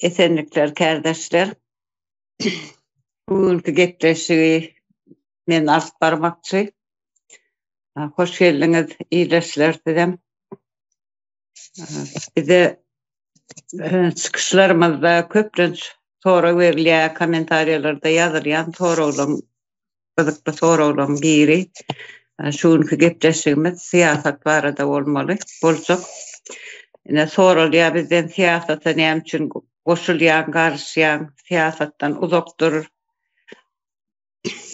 Esenlikler kardeşler. Bugünkü gepleşigi men alıp barmakçy. Hoş geldiniz, iyileşler dedim. Bize çıkışlarımızda köpünç soru verilýär, kommentarlarda ýazylýan sorularym, gyzykly sorularym biri. Şuňky gepleşigimiz siýasat barada bolmaly. Bolsak, ine sorulýar bizden siýasata näme üçin goşulýan, garşýan, siýasatdan uzakdyr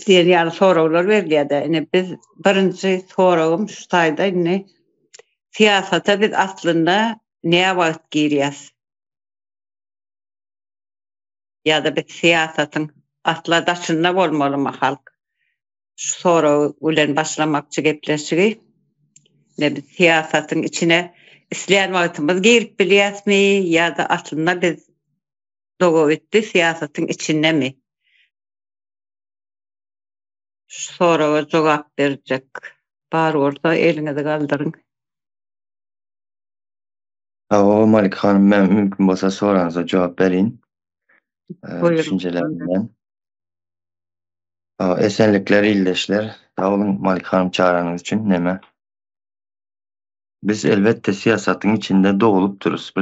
diýen ýaly soralar berilýär. Ine biz birinji soragym şu taýda ine siýasata biz aslynda näme wagt girýäs? Ýa-da biz siýasatyň asladaşynda bolmalymy halk? Şu soragy bilen başlamakçy gepleşigi. Ne biz siýasatyň içine isleýän wagtymyz girip bilýäsmi ýa-da aslynda biz dogo etdi siýasatyň içindemi? Şu soraga jogap berjek bar bolsa eliňizi galdyryň. Malik hanım, men mümkün bolsa soraňyza jogap berýin. Düşüncelerimden. Esenlikler, iyileşler. Sağ olun Malik hanım çağıranız için. Neme? Biz elbette siyasetin içinde doğulup dururuz.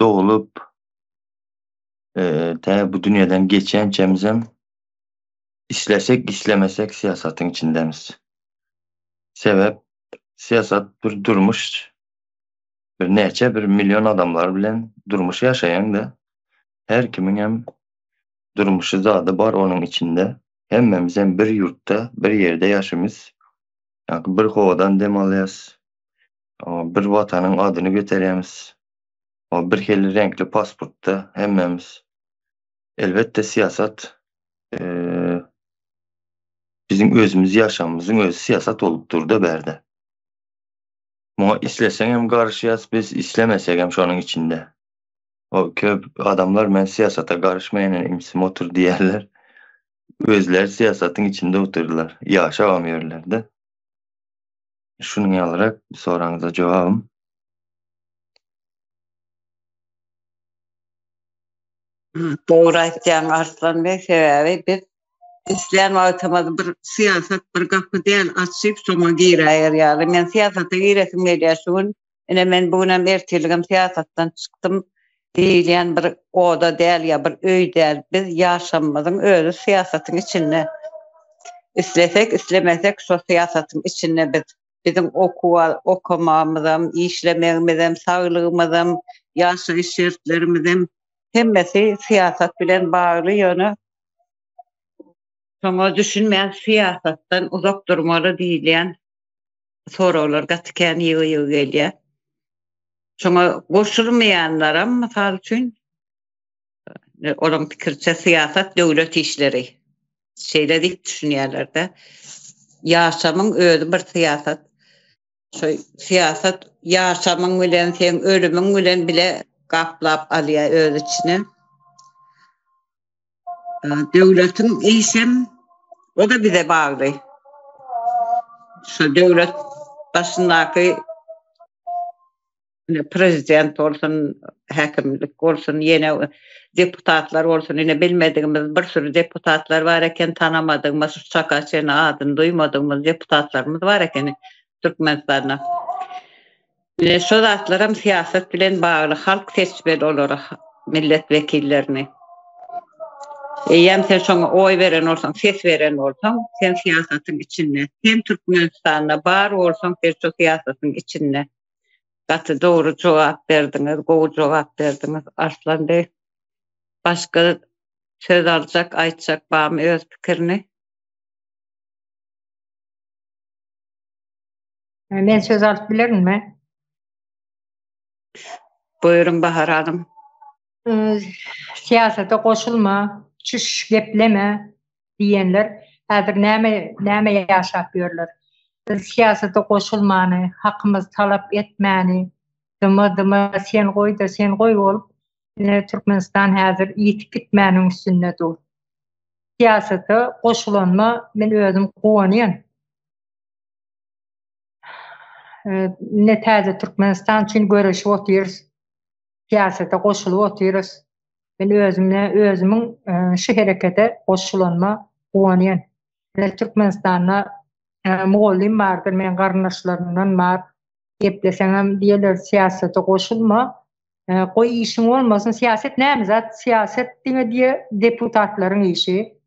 Doğulup bu dünyadan geçençemizem islesek islemesek siyasetin içindemiz. Sebep siyaset bir durmuş bir milyon adamlar bilen durmuş yaşayan da her kimin hem durmuşu zadı var onun içinde. Hemmemizden bir yurtta, bir yerde yaşımız. Yani bir kovadan dem alyas. Bir vatanın adını göterýämiz. Bir heli renkli pasportta hemmemiz. Elbette siyaset bizim özümüz yaşamımızın özü siyaset olup durdu berde. Ama islesen hem karışıyaz, biz islemesek hem şonun içinde. O köp adamlar men siyasata karışmayan imsim otur diýerler. Özler siyasetin içinde otururlar. Yaşamıyorlar da. Şunu alarak soranıza cevabım. Doğru aýtýan Arslan Bey, sebebi biz isleýän wagtymyz bir siýasat bir gapy diýen açyp soňa girer ýaly. Men siýasata giresim gelýär şuň. Ene men bugün erteligim siýasatdan çykdym diýilýän bir oda däl ýa bir öý däl. Biz ýaşamyzyň özü siýasatyň içinde. İslesek islemesek şu siýasatyň içinde biz bizim okumamyzam, işlemegimizem, saglygymyzam, ýaşaýyş şertlerimizem hemmesi siýasat bilen bagly ýöne. Soňa düşünmeýän siýasatdan uzak durmaly diýilýän soralar gatykän ýygy gelýär. Soňa goşulmaýanlaram mysal üçin olaň pikirçe siýasat döwlet işleri şeýle diýip düşünýärler-de. Ýaşamyň özü bir siýasat. Şo siýasat ýaşamyň bilen sen ölümüň bilen bile gaplap alýar öz içine. Döwletiň işem o da bize bagly. Şu döwlet başyndaky prezident bolsun, häkimlik bolsun, ýene deputatlar bolsun, ine bilmedigimiz bir sürü deputatlar bar eken, tanamadygymyz, Çakaçyň adyny duýmadygymyz deputatlarymız bar eken Türkmenistanda. Şu zatlaram siýasat bilen bagly, halk seçmeli olar millet vekillerini. Eýem sen şoňa oý beren bolsaň, ses beren bolsaň, sen siýasatyň içinde, hem Türkmenistanda bar bolsaň, sen şu siýasatyň içinde. Gaty dogry jogap berdiňiz, gowy jogap berdiňiz. Arslan Bey, başga söz aljak, aýtjak barmy öz pikirini? Men söz alyp bilermi? Buyurun Bahar hanım. Siyasete koşulma, çüş gepleme diyenler häzir näme ýaşap ýörler. Siyasete koşulmany, hakkymyz talap etmäni, dyma sen goý da sen goý bolup, Türkmenistan häzir ýitip gitmäniň üstünde dur. Siyasete koşulanma men özüm gowanýan. Ne täze Türkmenistan üçin görüşip oturýarys. siyasete koşulup otururuz. Ben özümün şu harekete koşulanma uwanyan. Türkmenistan'a Moğollym bardyr, men garnaşlarymdan bar. Gepleseňem diýerler siyasete koşulma. Goý işiň bolmasyn, siyaset näme zat? Siyaset diýe deputatlaryň işi.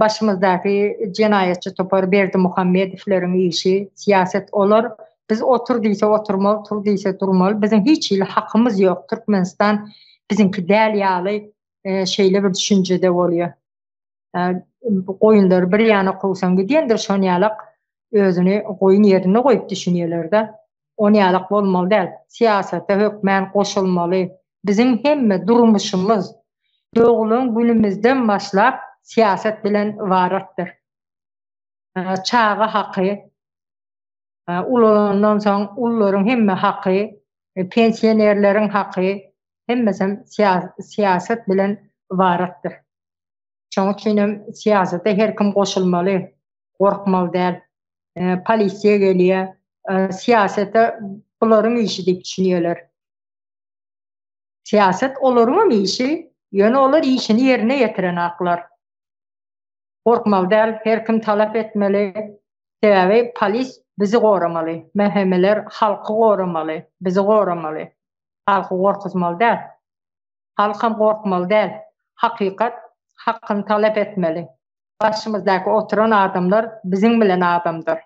Başymyzdaky jenayetçi Topar Berdimuhammedowlaryň işi. Siyaset olar. Biz otur diýse oturmaly, tur diýse durmaly. Bizim hiç il hakkymız ýok. Türkmenistan bizimki däl ýaly şeýle bir düşünjede bolýar. Goýunlar bir ýana kowsaň gidendir şol ýalyk özüni goýun ýerine goýup düşünýärler-de. O ýalyk bolmaly däl. Siyasete hökmen goşulmaly. Bizim hemme durmuşymyz döwlüň günümizden başlap siyaset bilen waratdyr. Çağa haqqy, ulandan soň ullaryň hemme haqqy, pensionerleriň haqqy, hemmesem siyaset bilen waratdyr. Şoň üçin siyasete her kim goşulmaly, gorkmaly däl. Polisiýa gelýär, siyasete bularyň işi diýip düşünýärler. Siyaset olaryň işi, ýöne olar işini ýerine ýetiren aklar. Gorkmaly däl, her kim talap etmeli. Sebäbi polis bizi goramaly, mehmeler halky goramaly, bizi goramaly. Halky gorkuzmaly däl. Halkam gorkmaly däl. Hakykat hakkını talep etmeli. Başımızdaky oturan adamlar bizim bilen adamdır.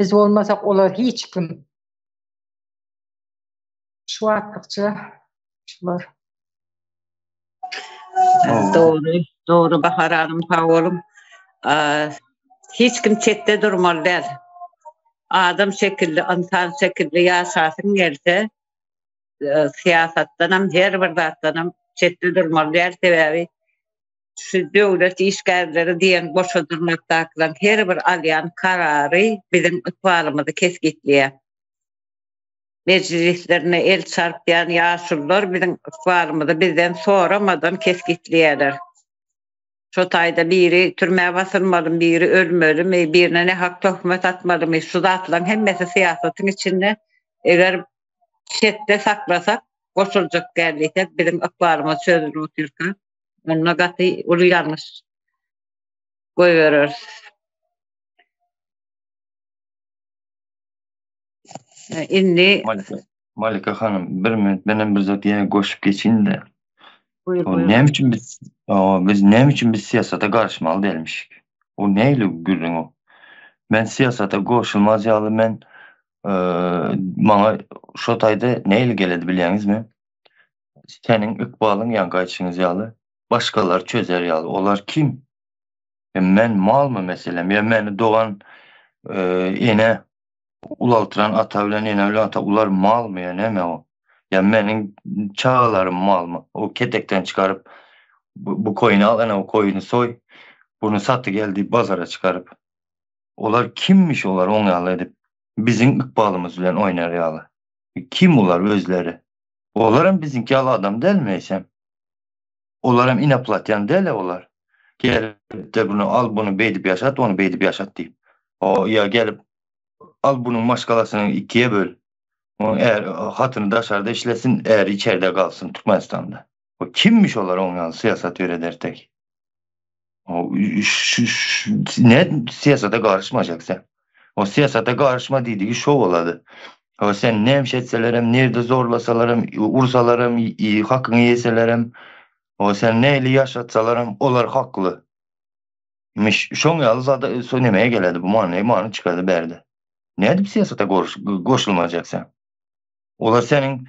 Biz olmasak olar hiç kim. Şu atdıkça şular. Doğru Bahar Hanım, sağ olun. Hiç kim çette durmalı der. Adam şekilli, insan şekilli yaşasın gelse siyasattan hem her bir zattan çette durmalı der. Sebebi şu devlet işgärleri diýen boşadyrmakdakylar her bir alýan karary bizim ykbalymyzy kesgitleýär. Meclislerine el çarpýan ýaşullar bizim ykbalymyzy bizden soramadan kesgitleýärler. Şu taýda biri türmäge basylmaly, biri ölmeli, birine ne hak töhmet atmaly, şu zatlaryň hemmesi siýasatyň içinde eger çetde saklasak, goşuljak gelýek bizim ykbalymyz çözülüp oturýar. Onunla gatı ulu yanlış koyuyoruz. Indi Malika hanım, bir minut benim bir zat yine koşup geçeyim de. Buyur. Ne için biz siyasata karışmalı değilmişik. O neyle gülün o? Ben siyasata koşulmaz yalı ben bana şu tayda neyle geledi biliyorsunuz mi? Senin ıkbalın yan kaçınız yalı. Başkalar çözer yalı. Olar kim? Men mal mı meselem? Ya meni doğan yine ulaltıran ata bilen yine öyle ata ular mal mı ya ne mi o? Ya menin çağlarım mal mı? O ketekten çıkarıp bu koyunu al, o koyunu soy. Bunu satı geldi pazara çıkarıp. Olar kimmiş olar onu yalı edip bizim ıkbalımız bilen oynar yalı. Kim olar özleri? Olarım bizimki yalı adam değil mi eysem? Olarım inaplatyan değil olar. Gelip de bunu al bunu beydip yaşat, onu beydip yaşat deyip. O ya gelip al bunun maşkalasını ikiye böl. O eğer hatını dışarıda işlesin, eğer içeride kalsın Türkmenistan'da. O kimmiş olar onu siyasat öğreder tek. O ne siyasata karışmayacak sen? O siyasata karışma dediği şov oladı. O sen ne emşetselerem, nerede zorlasalarım, ursalarım, hakkını yeselerem, o sen neyle yaşatsalarım, olar haklı. Şon yalı zaten söylemeye geledi bu manı çıkardı berdi. Ne edip siyasata koşulmayacak sen? Olar senin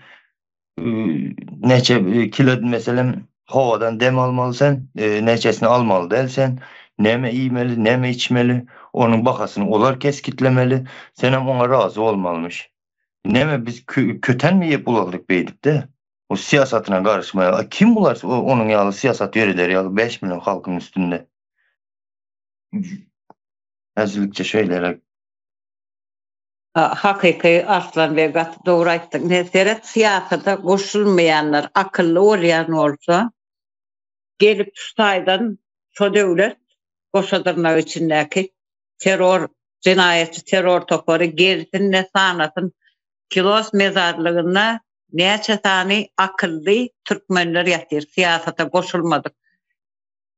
neçe kilo meselem havadan dem almalı sen, neçesini almalı değil sen, neme yemeli, neme içmeli, onun bakasını olar keskitlemeli, sen hem ona razı olmalıymış. Neme biz köten mi yep bulaldık beydip de, o siyasatına karışmaya, kim bular onun yalı siyasat yöreleri yalı 5 milyon halkın üstünde. Özlükçe şöyle hakiki Arslan Bey doğru aytdyň. Neseret siyasata goşulmayanlar akıllı olýan olsa gelip tutaydan şu devlet goşadırnak içindeki terör cinayetçi terör topları gelsin ne sanatın kilos mezarlığına Näçe tany akıllı türkmenler ýatyr, siyasata goşulmadyk.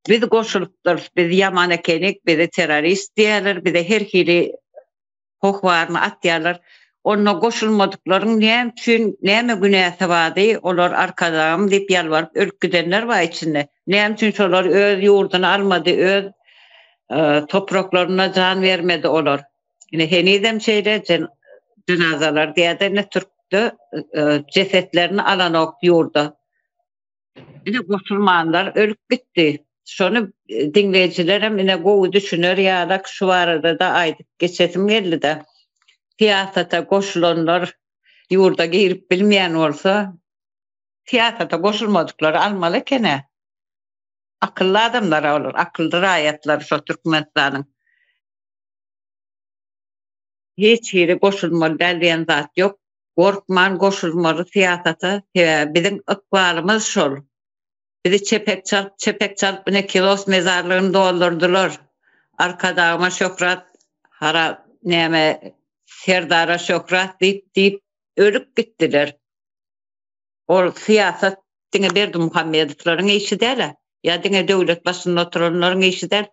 Biz goşulypdyr, biz ýaman ekenik, biz terrorist diýerler, biz her hili hokwarny atýarlar. Ona goşulmadyklaryň näme üçin, näme günäse bady, olar arkadan diýip ýalwaryp ölküdenler bar içinde. Näme üçin şolar öz ýurduny almady, öz topraklaryna can vermedi olar. Ine henidem şeýle cenazalar diýerde ne Türkde cesetlerini alan ok ýurda. Ine goşulmanlar ölüp gitdi. Şonu dinleyijilerim ine gowy düşünür ýa-da şu barada da aýdyp geçesim geldi de. Siyasata goşulanlar ýurda girip bilmeýän bolsa, siyasata goşulmadyklary almaly kene. Akıllı adamlar olur, akıllı raýatlar şu Türkmenistanyň. Hiç ýere goşulmaly diýen zat ýok. Gorkman goşulmaly siyasata, bizim ykbalymyz şol. Bizi çepek çalp ne kilos mezarlygyny doldurdular. Arkadagyma şöhret, hara näme Serdara şöhret diýip ölüp gitdiler. Ol siyasat diňe Berdi Muhammedowylaryň işi däl, ýa diňe döwlet başynda oturanlaryň işi däl.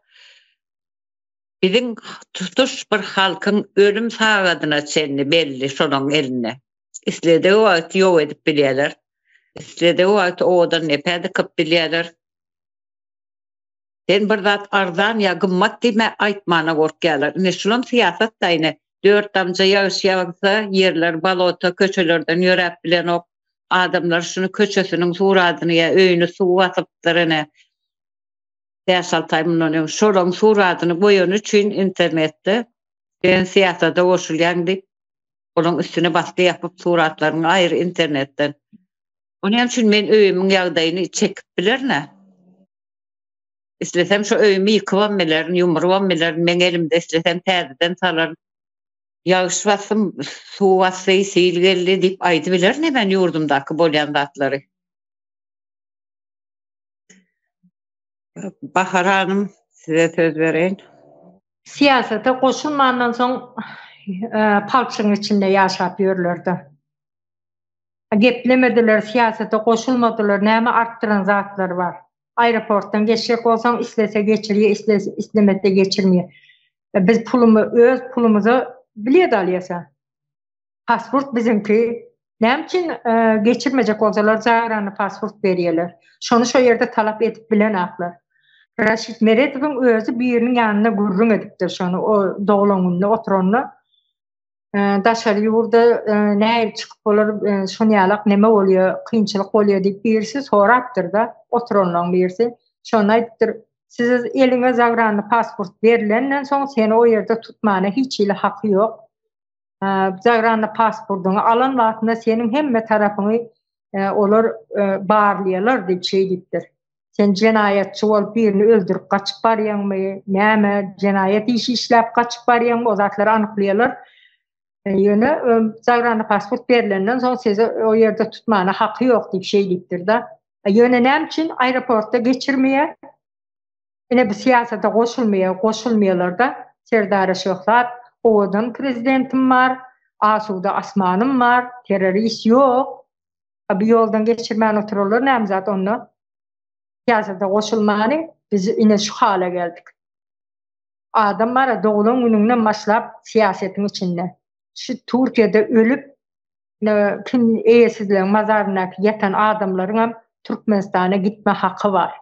Bizim tutuş bir halkyň ölüm sagadyna çenli belli şonuň eline. Islede wagt ýok edip bilýärler. Islede wagt odan nepede kıp bilýärler. Sen bir zat arzan ýa gymmat diýme aýtmana gorkýarlar. Neşulum siyasat daýny 4 damja ýağış ýagsa ýerler balota köçelerden ýörep bilen ok adamlar şunu köçesiniň suradyny ýa öýüni suw basypdyryny Däşal taýmynyň şoň suradyny goýan üçin internetde ben siyasata goşulýan diýip onun üstüne baskı yapıp suratlaryny aýry internetden. Onuň üçin men öýümiň ýagdaýyny çekip bilerne. Islesem şu öýümi ýykybam bilerin, ýumrubam bilerin, men elimde islesem täzeden salar. Ýağış basym, suw basy, sil geldi diýip aýdy bilerne ben ýurdumdaky bolýan zatlary. Bahar Hanım, size söz vereyim. Siyasete goşulmandan soň palçyň içinde ýaşap ýörlerdi. Geplemediler, siyasete goşulmadylar, näme artdyran zatlar bar. Aeroportdan geçecek bolsaň islese geçirýär, islemede geçirmeýär. Biz öz pulumuzu bilýär alýasa. Pasport bizimki. Näme üçin geçirmejek bolsalar zagrany pasport berýärler. Şonu şo ýerde talap edip bilen aklar. Raşid Meretowyň özü biriniň ýanyna gurrun edipdir şonu, o doglaňynda oturanyny. Daşary ýurda näme çykyp bolar, şonu ýalak näme bolýar, kynçylyk bolýar diýip birisi sorapdyr da, oturanyň birisi. Şonu aýdypdyr, siz eliňe zagrany pasport berilenden soň seni o ýerde tutmana hiç ile haky ýok. Zagrany pasportuny alan wagtynda senin hemme tarapyny olar barlaýarlar diýip şeýdipdir. Sen cinayetçi bolup birini öldürüp kaçıp barýanmy, näme cinayet işi işläp kaçıp barýanmy, o zatlary anyklarlar. Ýöne zagrany pasport berilenden soň sizi o ýerde tutmana haky ýok diýip şeýdipdir da. Ýöne näme üçin aeroportda geçirmeýär? Ine bu siyasata goşulmaýarlar da. Serdara şöhret, odan prezidentim bar, asuda asmanım bar, terörist ýok. Bu ýoldan geçirmän otururlar, näme zat onu? Siyasata goşulmany biz ine şu hala geldik. Adamlar doğulan gününden başlap siyasetin içinde. Şu Türkiye'de ölüp kim eýesizliğin mazarına yatan adamların Türkmenistan'a gitme hakkı var.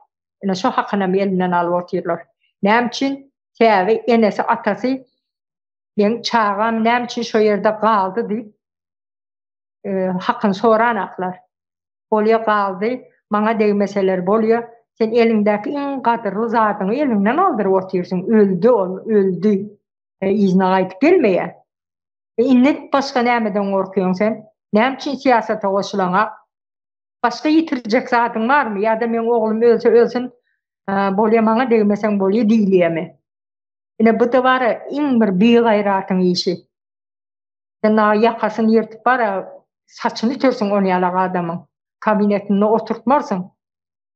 Ine şu hakkını elinden alıp oturýarlar. Näme üçin? Täze enesi atasy ben çağam näme üçin şu ýerde galdy diýip hakkyn soran aklar. Bolýa galdy, maňa degmeseler bolýar. Sen elindäki iň gadyrly zatyny elinden aldyryp oturýarsyň. Öldü ol, öldü. Izne gaýtyp gelmeýär. Innet başga nämeden gorkuyorsun sen? Näme üçin siyasata goşulaňa? Başga ýitirjek zatyň barmy? Ýa-da men oglum ölsün, bolýa maňa degmeseň bolýa diýilýärmi? Ine bu da bar iň bir begaýratyň işi. Sen ýakasyny ýertip bara saçyny törsiň onu ýalak adamyň. Kabinetinde oturtmarsyň.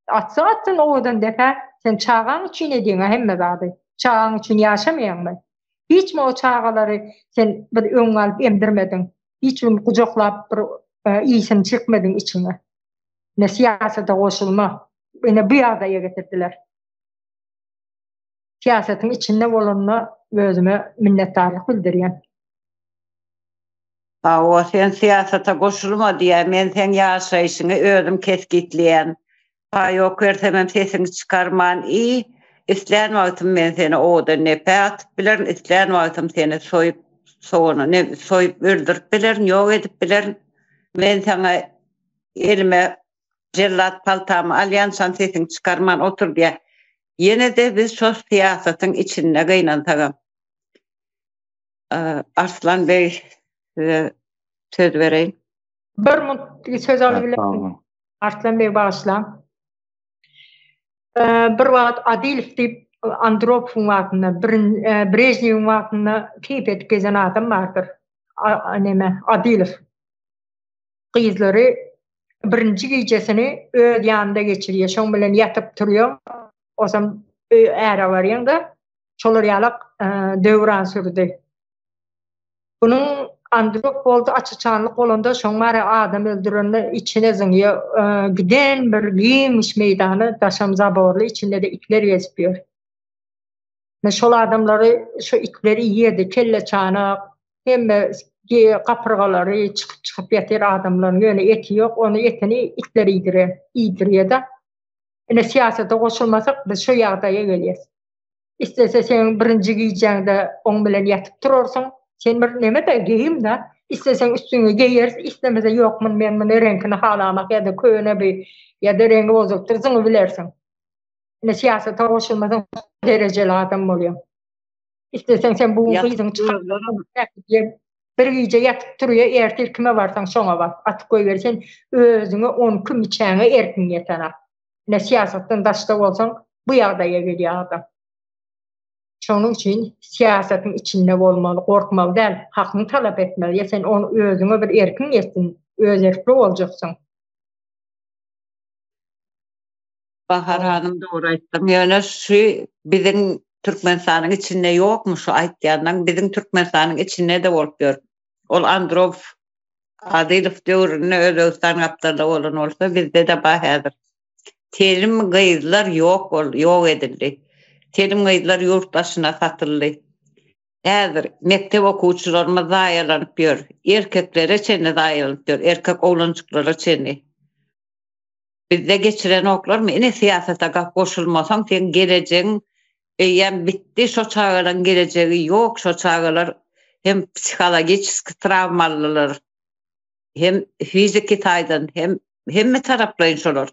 Atsın odan defa sen çağan üçin ediňe hemme zady. Çağan üçin ýaşamaýanmy? Hiç mi o çağalary sen bir öňe alyp emdirmedin? Hiç mi kucaklap bir iyisini çıkmadın içine. Ne siyasete koşulma. Beni bir adaya getirdiler. Siyasetin içinde olanına özüme minnettarlık bildiriyen. O sen siyasete koşulma diye men sen yaşayışını özüm keskitleyen. Yok ertemem sesini çıkarman iyi. İsleyen vaktim men seni oda nepe atıp bilirin. İsleyen vaktim seni soyup soğunu ne soyup öldürüp bilirin. Yok edip bilirin. Men sana elime cellat paltamı alyansan sesini çıkarman otur diye. Yine de biz şu siyasetin içinde gıynantagam. Arslan Bey size söz vereyim. Bir söz alabilirim. Arslan Bey bağışla. Bir wagt Adilov deyip Andropov'un wagtynda, Brejnev'in wagtynda keyip etip gezen adam bardyr. Adilov. Gyzlary birinji geceşini öz ýanynda geçirýär. Şoň bilen ýatyp turýar. Osam ära barýanda şolar ýalyk döwran sürdi. Bunun Andropov boldy açıçanlyk bolanda şoň mara adam öldürende içine zyňýar. Giden bir giymiş meýdany daşam zaborly içinde de itler gezipýär. Şol adamlary şu itleri ýedi, kelle çanak, hemme kapırgalary çıkıp ýatyr adamlaryň ýöne eti ýok, onu etini itler ýedirýär da. Ene siyasete goşulmasak biz şu ýagdaýa gelýäs. İstese sen birinji giýjäňde oň bilen ýatyp turarsyň. Sen bir neme de giyim da, istesen üstüne giyersin, istemese yokmun men bunu renkini halamak ya da köyüne ya da rengi bozuktursun bilersin. Ne siyasete koşulmadan dereceli adam oluyor. İstesen sen bu kıyızın çıkartlarını bir giyce yatıp duruyor, ertir kime varsan şona var. Atıp koyuversen özünü on küm içene erkin yetene. Ne siyasetten daşta olsan bu yağdaya geliyor adam. Şonun için siyasetin içinde olmalı, korkmalı değil, hakkını talep etmeli. Ya sen onu özüne bir erkin yesin, öz erkli olacaksın. Bahar Hanım doğru aytdym. Yani şu bizim Türkmenistan'ın içinde yokmu şu aytýandan, bizim Türkmenistan'ın içinde de bolýar. Ol Androv Adilov döwrüne Özbekistan gapdarda bolan bolsa bizde de bahäzir. Telim gyýylar ýok edildi. Telim gyýylar ýurtdaşyna satyldy. Häzir mektep okuwçylarymyz zaýalanyp ýör. Erkeklere çenli zaýalanyp ýör. Erkek oglançyklara çenli. Bizde geçiren oklar mı? Ene siyasete koşulmasan sen geleceğin yani bitti şu çağların geleceği yok. Şu çağlar hem psikolojik travmalılar hem fiziki taydan hem mi taraflayın şolar.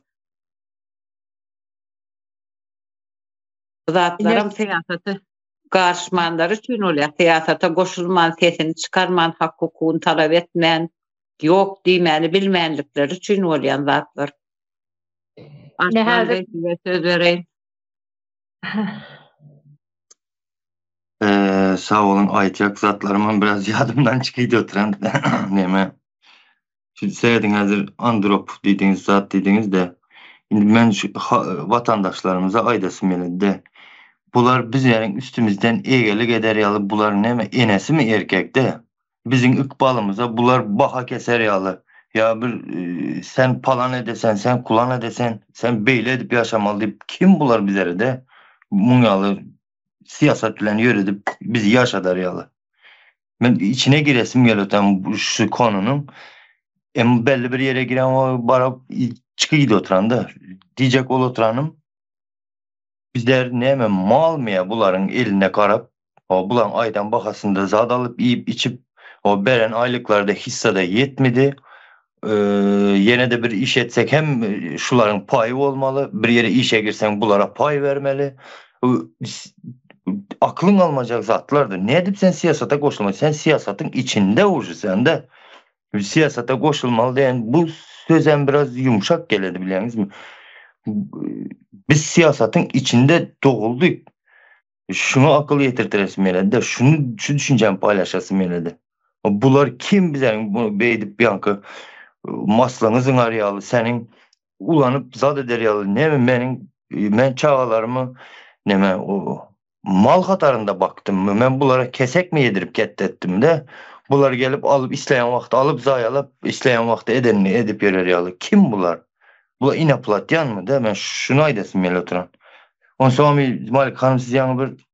Zatlarım siyasete karşımanları için oluyor. Siyasete koşulman, sesini çıkarman, hak hukukunu talep etmen, yok diýmeni bilmenlikleri için oluyor zatlar. Ne hazır söz vereyim. Sağ olun aytyak zatlarımın biraz yadımdan çıkıydı oturan. Neme? Şimdi seyredin hazır Androp dediğiniz zat dediğiniz de şimdi ben şu vatandaşlarımıza aydasım yani de bular bizlerin üstümüzden egelik eder yalı bular neme enesi mi erkek de bizim ıkbalımıza bular baha keser yalı. Ya bir sen palan edesen, sen kulan edesen, sen beyle edip yaşamalı deyip kim bular bizlere de munyalı siyaset bilen yürüdüp bizi yaşadar yalı. Ben içine giresim geliyor şu konunun. Belli bir yere giren o bara çıkıydı oturandı. Diyecek ol oturanım. Bizler neyme mal mı ya buların eline karap. O bulan aydan bakasında zat alıp yiyip içip o beren aylıklarda hissada yetmedi. Yine de bir iş etsek hem şuların payı olmalı. Bir yere işe girsen bulara pay vermeli. Aklın almayacak zatlardır. Ne edip sen siyasete koşulmalı? Sen siyasetin içinde ucu sen de. Siyasete koşulmalı diyen bu sözen biraz yumuşak geldi biliyorsunuz mu? Biz siyasetin içinde doğulduk. Şunu akıl yetirtiresim de. Şu düşüncemi paylaşasım de. Bular kim bize bunu beydip bir yankı maslanızın arayalı senin ulanıp zat eder yalı ne mi men çağalarımı ne mi o mal katarında baktım mı ben bulara kesek mi yedirip kettettim de Bular gelip alıp isleyen vakti alıp zayalıp isleyen vakti edenini edip yereriyalı. Kim bular? Bular inaplatyan mı? De ben şunu aydasın mele oturan. Ondan sonra Malik Hanım siz yanı bir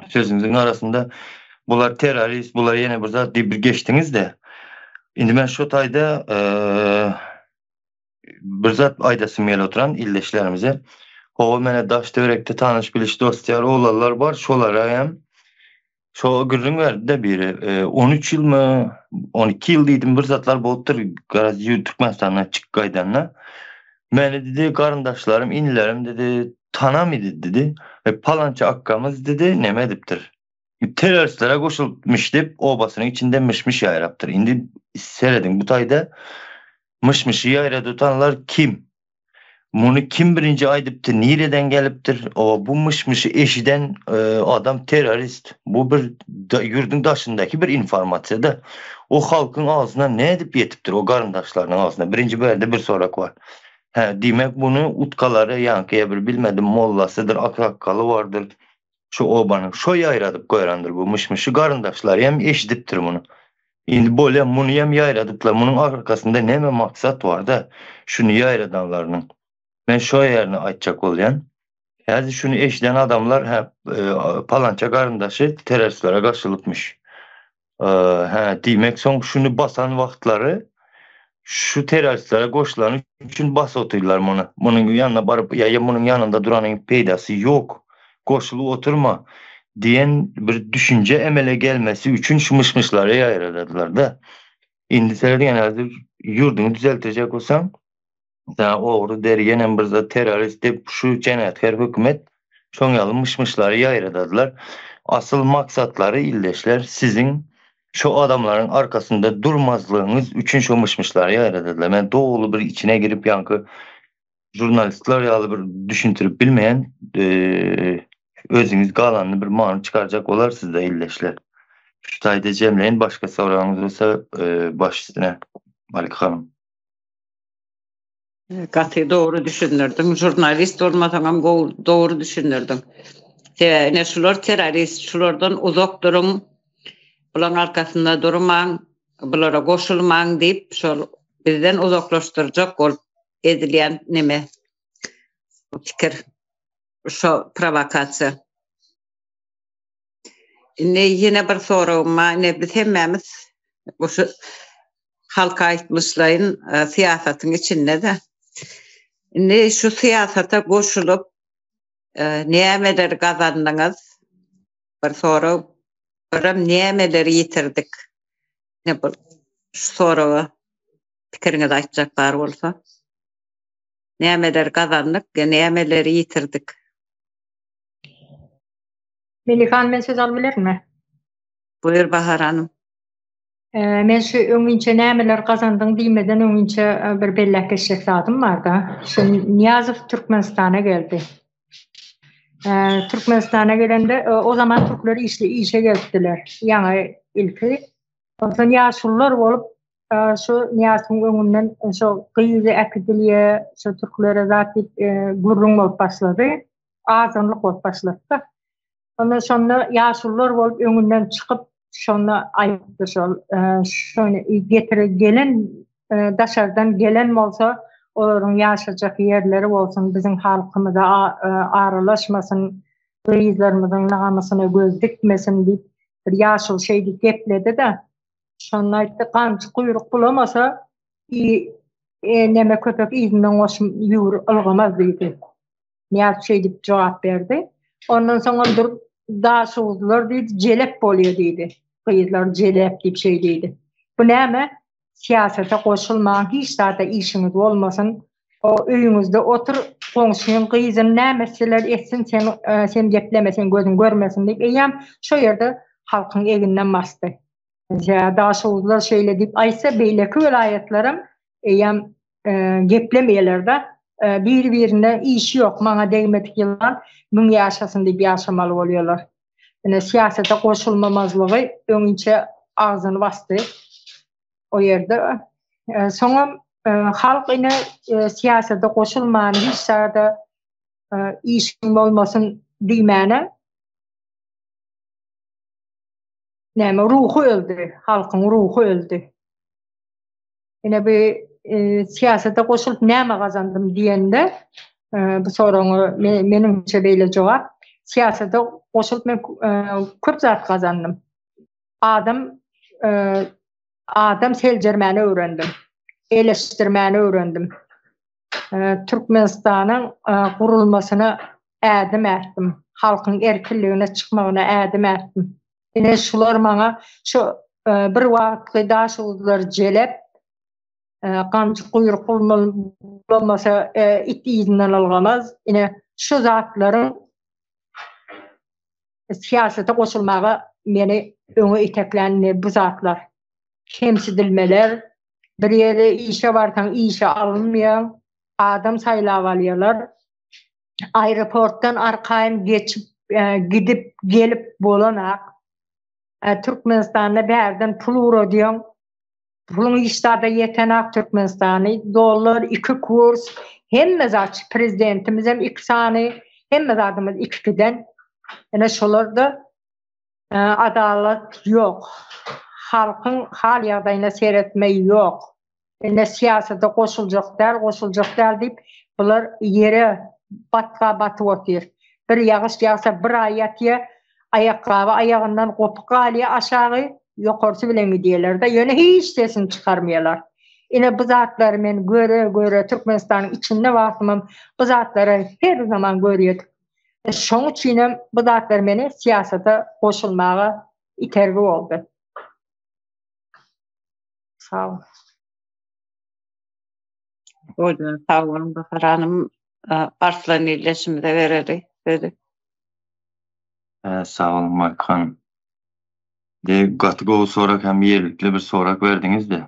sözümüzün arasında bular terörist, bular yine bir zat deyip bir geçtiniz de. Şimdi ben şu tayda bir zat aydasın mele oturan illeşlerimize. O mene daş dörekte tanış biliş dostlar oğlanlar var. Şolara hem şu gürrün verdi de biri 13 yıl mı 12 yıl deydim bir zatlar bolupdur Gazi Türkmenistan'dan çıkkaydanla. Mene dedi karındaşlarım inilerim dedi tanam idi dedi ve palanca akkamız dedi neme ediptir. Teröristlere koşulmuş deyip obasının içinde mışmış yayraptır. Indi seyredin bu tayda mışmışı yayra tutanlar kim? Bunu kim birinci aydıptır, nereden geliptir? O bu mışmışı eşiden adam terörist. Bu bir yurdun daşındaki bir informasyada. O halkın ağzına ne edip yetiptir? O karındaşlarının ağzına. Birinci berde bir sorak var. Demek bunu utkaları yankıya bir bilmedim mollasıdır, akakalı vardır. Şu obanın. Şu yayradıp koyrandır bu mışmışı karındaşlar hem eşidiptir bunu. Şimdi böyle bunu hem yayradıplar. Bunun arkasında ne mi maksat var da şunu yayradanlarının. Ben şu yerini açacak olayan. Yani şunu eşleyen adamlar hep palanca karındaşı teröristlere karşılıkmış. Demek son şunu basan vaktları şu teröristlere koşulan için bas oturdular bunu. Bunun yanına barıp ya bunun yanında duranın peydası yok. Koşulu oturma diyen bir düşünce emele gelmesi için şu mışmışları yayradılar da. İndi genelde yurdunu düzeltecek olsam da oğru dergen bir zat terörist deyip şu cennetkar hükümet şon yalınmışmışları yayradılar. Asıl maksatları illeşler sizin şu adamların arkasında durmazlığınız üçün şu mışmışları yayradılar. Ben doğulu bir içine girip yankı jurnalistler yalı bir düşüntürüp bilmeyen özünüz galanlı bir manu çıkaracak olar sizde illeşler. Şu tayda cemleyin başka sorularınız olsa baş üstüne Malik Hanım. Katı doğru düşünürdüm. Jurnalist olmadan doğru düşünürdüm. Ne şular terörist, şulardan uzak durun, buların arkasında durman, bulara koşulman deyip bizden uzaklaştıracak ol edilen neme fikir, şu provokasyon. Yine bir sorum var, biz hemmemiz bu halka aitmişlerin siyasetin içinde de şu siyasete koşulup nimeleri kazandınız? Bir soru. Nimeleri yitirdik? Ne bu soru fikriniz açacaklar olsa? Nimeleri kazandık, nimeleri yitirdik. Melikan, ben söz alabilir mi? Buyur Bahar Hanım. Men şu öňünçe nämeler kazandın diýmeden öňünçe bir bellek geçecek zadım var da. Şu Niyazov Türkmenistana geldi. Türkmenistana gelende o zaman Türkler işe geldiler. Yani ilki. Ondan yaşlılar bolup şu Niyazov'un öňünden şu gyýzy akdiliye şu Türklere zat gurrun bolup başlady. Azanlyk bolup başlady. Ondan sonra yaşlılar bolup öňünden çykyp şonu ayıptır şunu gelen daşardan gelen bolsa olaryň yaşayacak yerleri bolsun bizim halkymyza aralaşmasın gyýyzlarymyzyň namasyna göz dikmesin diýip bir ýaşyl şeýdi gepledi de şonu aýtdy gamçy kuyruk bulamasa neme köpek izinden oşum ýür algamaz diýdi. Niýat şeýdi jogap berdi. Ondan soňra dur daşyzlar diýdi jelep bolýar diýdi. Gyýyzlar jelep diýip şey diýdi. Bu näme? Siyasete koşulmaň, hiç zada işiniz bolmasyn, o öýüňizde otur, goňşuňyň gyýzyny nämeseler etsin, sen geplemesen, gözüň görmesin diýip eýem şo ýerde halkyň eginden bastı. Ya daşyzlar şeýle diýip aýsa beýleki vilayetlerim eýem geplemeýärler-de bir-birine işi ýok, maňa degmedik ýylan müň ýaşasyn diýip ýaşamaly bolýarlar. Yani siyasete koşulmamazlığı öňünçe ağzını bastı o yerde. Sonra halk yine siyasete koşulmayan hiç sırada işin olmasın diýmäne näme ruhu öldü, halkyň ruhu öldü. Ine bir siyasete koşulup näme gazandym diýende bu soraňa menimçe beýle jogap. Siyasete koşulup men köp zat gazandym. Adam seljermäni öwrendim. Eleştirmäni öwrendim. Türkmenistanyň gurulmasyna ädim etdim. Halkyň erkinligine çykmagyna ädim etdim. Ine şular maňa şu bir wagtly daşylar jelep gamçy kuyruk bolmasa it izinden algamaz. Ine şu zatlaryň siyasete goşulmagy meni öňe iteklenni bu zatlar. Kemsidilmeler, bir ýere işe bartaň işe alınmaýan, adam saýlap alýarlar. Aeroportdan arkaýyn geçip gidip gelip bolanak. Türkmenistanda bärden pul ödýän. Pulun işlerde yetenek Türkmenistany, dollar, 2 kurs, hemme zat prezidentimiz hem 2 sany, hemme zatymyz 2'den. Ene şolarda adalet yok. Halkyň hal ýagdaýyna seyretmeýi yok. Ene siyasete goşuljak diýip bular ýere batga batyp otyr. Bir ýagyş ýagsa bir ay ýatýar, ayaklaby ayagyndan gopup galýar aşağı ýokarsy bilen gidiýerler-de ýöne hiç sesini çykarmaýarlar. Ine bu zatlar men göre Türkmenistanyň içinde wagtymam bu zatlary her zaman görýär. Şoň üçin bu zatlar meni siyasete goşulmagy itergi boldy. Sağ ol. Oýdan sağ olun Bahar hanım. Arslan iýleşimde bereli dedi. Sağ olun Mayk hanım. Gaty gowy sorak hem ýerlikli bir sorak berdiňiz de.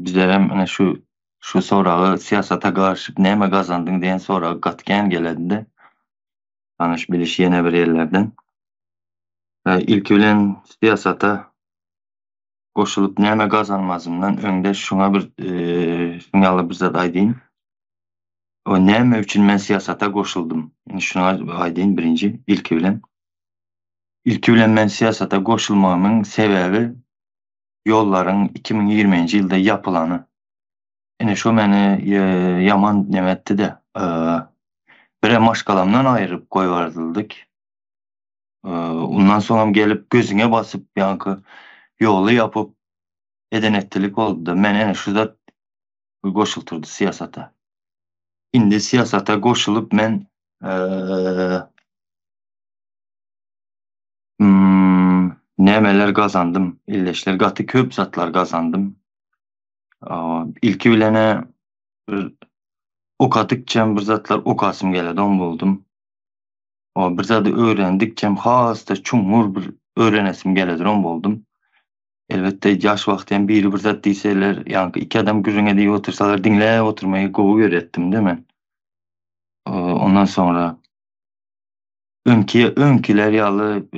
Bizlerem ana şu soragy siyasata garşy näme gazandyň diýen soragy gatken geledi-de. Tanış biliş ýene bir ýerlerden. İlk bilen siyasata goşulup näme gazanmazymdan öňde şuňa bir şuňaly bir zat aýdyn. O näme üçin men siyasata goşuldum? Şuňa aýdyn birinji ilki bilen. İlki bilen men siyasata goşulmamyň sebebi ýollaryň 2020-nji ýylda ýapylany. Ene şo meni ýaman nemetdi-de. Bir maşgalamdan aýryp goýbardyldyk. Ondan soňra gelip gözüňe basyp ýanky ýoly ýapyp edenetdilik boldy. Men ene şu zat goşulturdy siyasata. Indi siyasata goşulup men nämeler gazandym, illeşler gaty köp zatlar gazandym. İlki bilene okadykça bir zatlar okasym geledi, on boldum. Bir zatı öğrendikçe hasta çumur bir öğrenesim geledi, on boldum. Elbette yaş vaktiyen bir zat diýseler, ýa-ni 2 adam gürüňe diýip otursalar diňläp oturmagy gowy göretdim de men. Ondan sonra öňkiler ýaly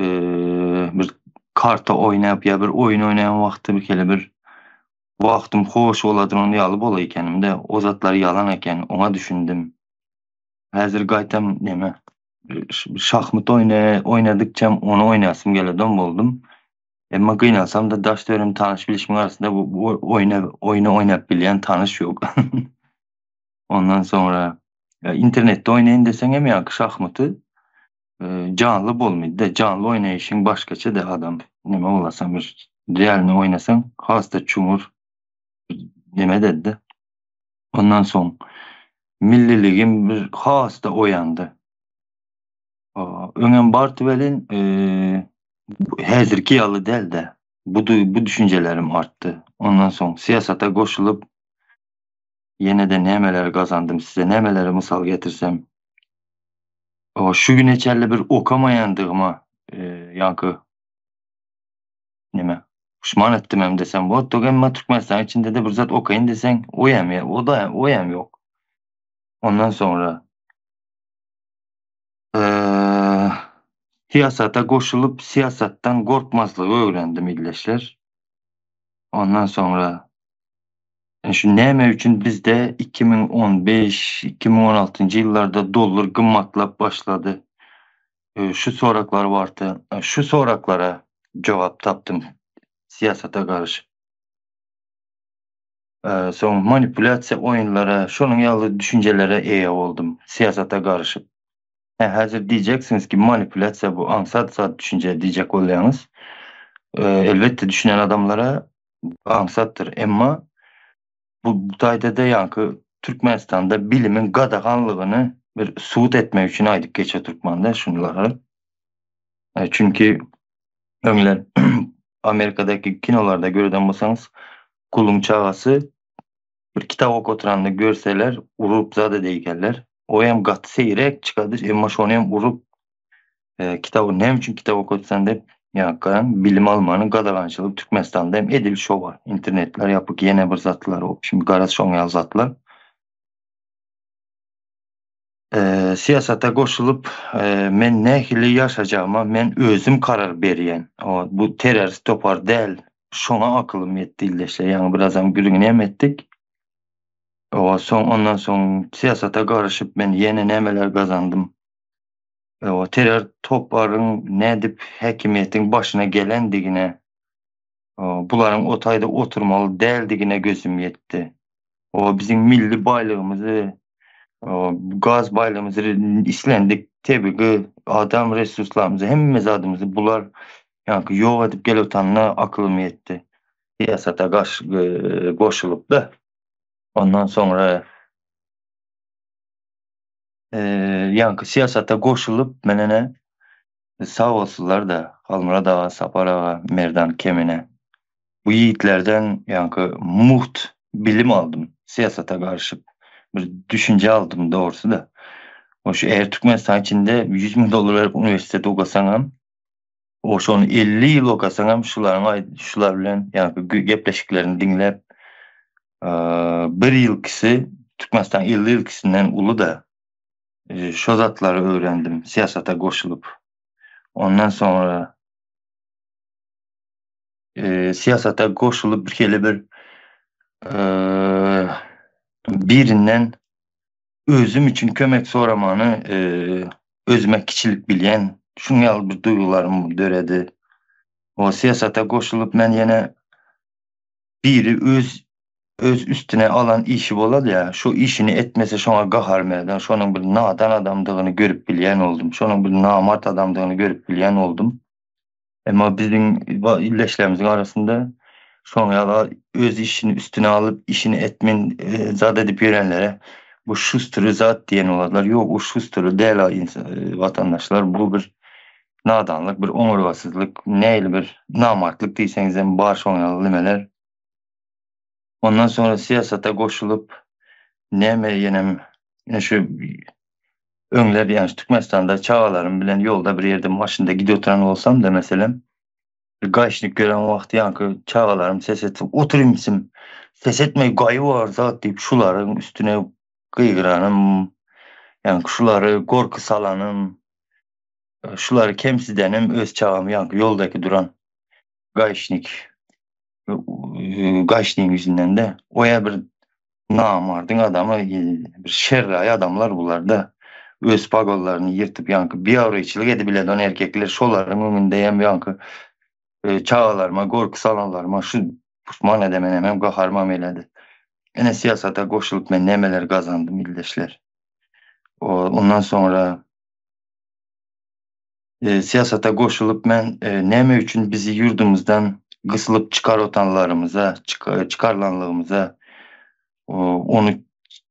bir karta oýnap ýa bir oýun oýnaýan wagty bir kele bir wagtym hoş boladyryn ýaly bola ekenim-de, o zatlar ýalan eken, oňa düşündim. Häzir gaýtam näme? Şahmat oýnadykça onu oýnasym geledi, on boldum. Emma gynalsam da daş döwrüm tanış bilişimin arasında bu oyunu oynap bilýän tanış yok. Ondan sonra internette oynayın desem hem ýa şahmaty canlı bolmaýdy. Canlı oýnaýyşyň başgaça da adam. Näme bolasam bir realny oýnasaň hasta çumur näme dedi. Ondan soň milliligim bir hasta oýandy. Öňem barty bilen häzirki ýaly däl-de bu düşünjelerim artdy. Ondan soň siyasata goşulup ýene-de nämeler gazandym, size nämeleri mysal getirsem. Şu güneçerli bir okamaýandygyma ýanky näme pişman etdim hem desem bu emma Türkmenistan içinde de bir zat okaýyn deseň oýam ýok. Ondan sonra siyasata goşulup siyasattan gorkmazlygy öwrendim illeşler. Ondan sonra şu näme üçin bizde 2015-2016-njy ýyllarda dollar gymmatlap başlady. Şu soraklar bardy. Şu soraklara cevap tapdım siyasata karşı. Son manipülasyon oyunlara, şunun yalı düşüncelere eğe oldum siyasata karışıp. Hazır diyeceksiniz ki manipülasyon bu ansat düşünce diyecek olacağınız. Elbette düşünen adamlara ansattır. Ama bu taydada yankı Türkmenistan'da bilimin qadağanlığını bir suut etmek için aydık geçe Türkmen'de şunları. Çünkü öňler Amerika'daki kinolarda görüden bolsanız kulun çağası bir kitap okuturanını görseler urup zada deykenler. O hem gatı seyrek çıkadı emma şonu hem urup kitabı ne için kitap okutsan dep yankıran bilim almanın qadağançılığı Türkmenistan'da hem edil şo var. İnternetler yapıp yine bir zatlar o. Şimdi garaz şoň ýaly zatlar. Siyasata koşulup men nähili yaşajağıma men özüm karar berýän. Bu terörist topar däl. Şoňa akylym ýetdi illeşle. Ýani birazam gülüňem etdik. Ondan soň siyasata garaşyp men ýene nämeler gazandym. Terör toparyň nädip häkimiýetiň başyna gelendigine bularyň o taýda oturmaly däldigine gözüm ýetdi. Biziň milli baýlygymyzy gaz baýlygymyzy islendik, tebigi, adam resurslarymyzy, hemmemiz adymyzy bular ýa-ni ýok edip gelýärtanyna akylym ýetdi. Siyasata goşulyp da. Ondan sonra ýa-ni siyasata goşulyp menene sağ bolsunlar da Halmura daga, Sapar aga, Merdan Kemine. Bu yiğitlerden ýa-ni muht bilim aldım siyasata garşyp. Bir düşünce aldım doğrusu da. Şu eğer Türkmenistan içinde $100.000 verip üniversitede okasaňam, şonu 50 ýyl okasaňam şular bilen ýa-ni gepleşiklerini dinlep bir ýylkysy Türkmenistan 50 ýylkysynden uly da şo zatlary öwrendim siyasata goşulyp. Ondan sonra siyasata goşulyp bir birinden özüm için kömek soramany özüme kiçilik bilýän şuň ýaly bir duygularym döredi. O siyasata goşulyp men ýene biri öz üstüne alan işi bolady ya, şu işini etmese şoňa gaharmadan, şonuň bir nadan adamdygyny görüp bilýän oldum. Şonuň bir namart adamdygyny görüp bilýän oldum. Emma biziň illeşlerimiziň arasynda şoň ýaly öz işini üstüne alıp işini etmen zat edip ýörenlere bu şusturu zat diýen olarlar. Ýok, o şusturu däl vatandaşlar. Bu bir nadanlyk, bir oňurbasyzlyk, näil bir namartlyk diýseňiz hem bar şoň ýaly nimeler. Ondan sonra siyasata goşulyp näme ýene şu öňler ýa-ni Türkmenistanda çağalarym bilen ýolda bir ýerde maşynda gidip oturan bolsam da meselem bir gaýşynyk gören wagt ýa-ni çağalarym ses etip oturymsym. Ses etmeý gaýy var zat diýip şularyň üstüne gıygıranım, ýa-ni şulary gorky salanym, şulary kemsidenim öz çağım ýa-ni ýoldaky duran gaýşynyk gaýşynyň ýüzünden de oya bir namardyň adamy, bir şerraý adamlar bular da öz pagollaryny ýyrtyp ýa-ni bir ýawra içilik edip bilen erkekler şolaryň öňünde hem ýa-ni çağalarma, gorky salanlaryma şu pusman edemenem hem gaharmam eledi. Ene siyasata goşulyp men nämeler gazandym illeşler. Ondan sonra siyasata goşulyp men näme üçin bizi ýurdumyzdan gysylyp çıkarotanlarymyza, çıkarlanlygymyza onu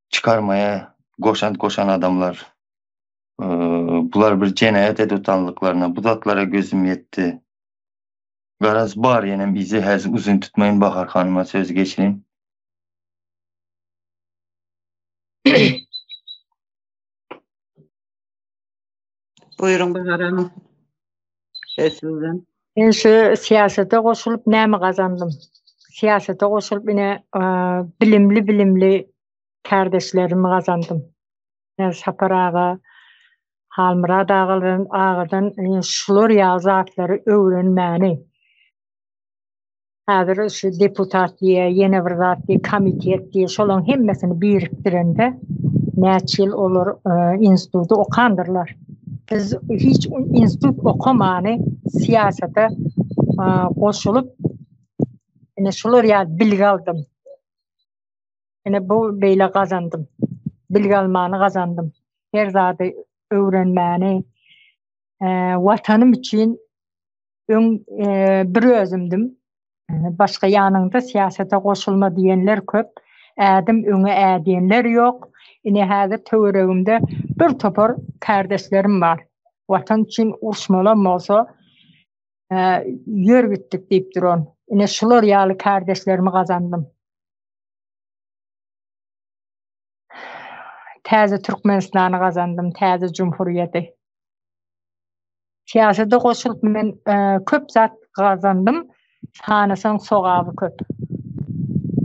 çıkarmaya goşan adamlar bular bir jenaýat edetanlyklaryna, bu zatlara gözüm ýetdi. Garaz bar ýene bizi häzir uzun tutmaýyn Bahar hanyma söz geçirin. Buyurun Bahar Hanım. Sizden. Ben şu siyasete goşulyp näme gazandım? Siyasete goşulyp ine bilimli kardeşlerimi gazandım. Sapar aga, Halmura dağıdan şular ýazatlary öwrenmäni. Häzir şu deputat diye, ýene bir zat diye, komitet diye şolaryň hemmesini biriktirende näçe ýyl olar institutda okandyrlar. Biz hiç institut okamany siyasata goşulup ine şular ýa bilgi aldım. Ine bu beýle gazandım. Bilgi almany gazandım. Her zady öwrenmäni, watanym üçin bir özümdim. Başga ýanyňda siýasata goşulma diýenler köp. Ädim öňe ädiýenler ýok. Ine häzir töweregimde bir topar kardeşlerim bar. Watan üçin urşmalam bolsa ýör gitdik diýip duran. Ine şular ýaly kardeşlerimi gazandım. Täze Türkmenistany gazandım, täze Jumhuriýeti. Siýasata goşulyp men köp zat gazandım. Sanasaň sogaby köp.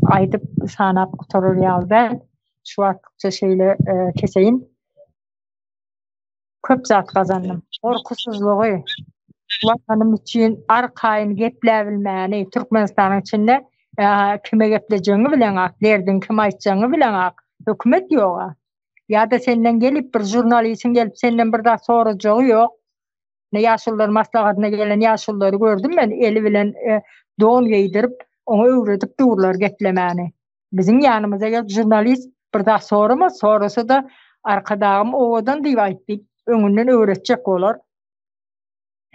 Aýdyp sanap gutarur ýalda. Şu wagtça şeýle keseýin. Köp zat gazandım. Gorkusuzlugy, watanym üçin arkaýyn gepläbilmäni, Türkmenistanyň içinde kime geplejeňi bilen ak, derdin kim aýtjaňy bilen ak, hökümet ýok. Ýa-da senden gelip bir jurnalistin gelip senden bir da sorajagy ýok. Ne ýaşullar maslahatyna gelen ýaşullary gördüm men, eli bilen don giydirip, onu öwredip durlar geplemäni. Biziň ýanymyza gelip jurnalist bir da sorama, sorasa da arkadagym owadan diýip aýtdy, öňünden öwretjek bolar.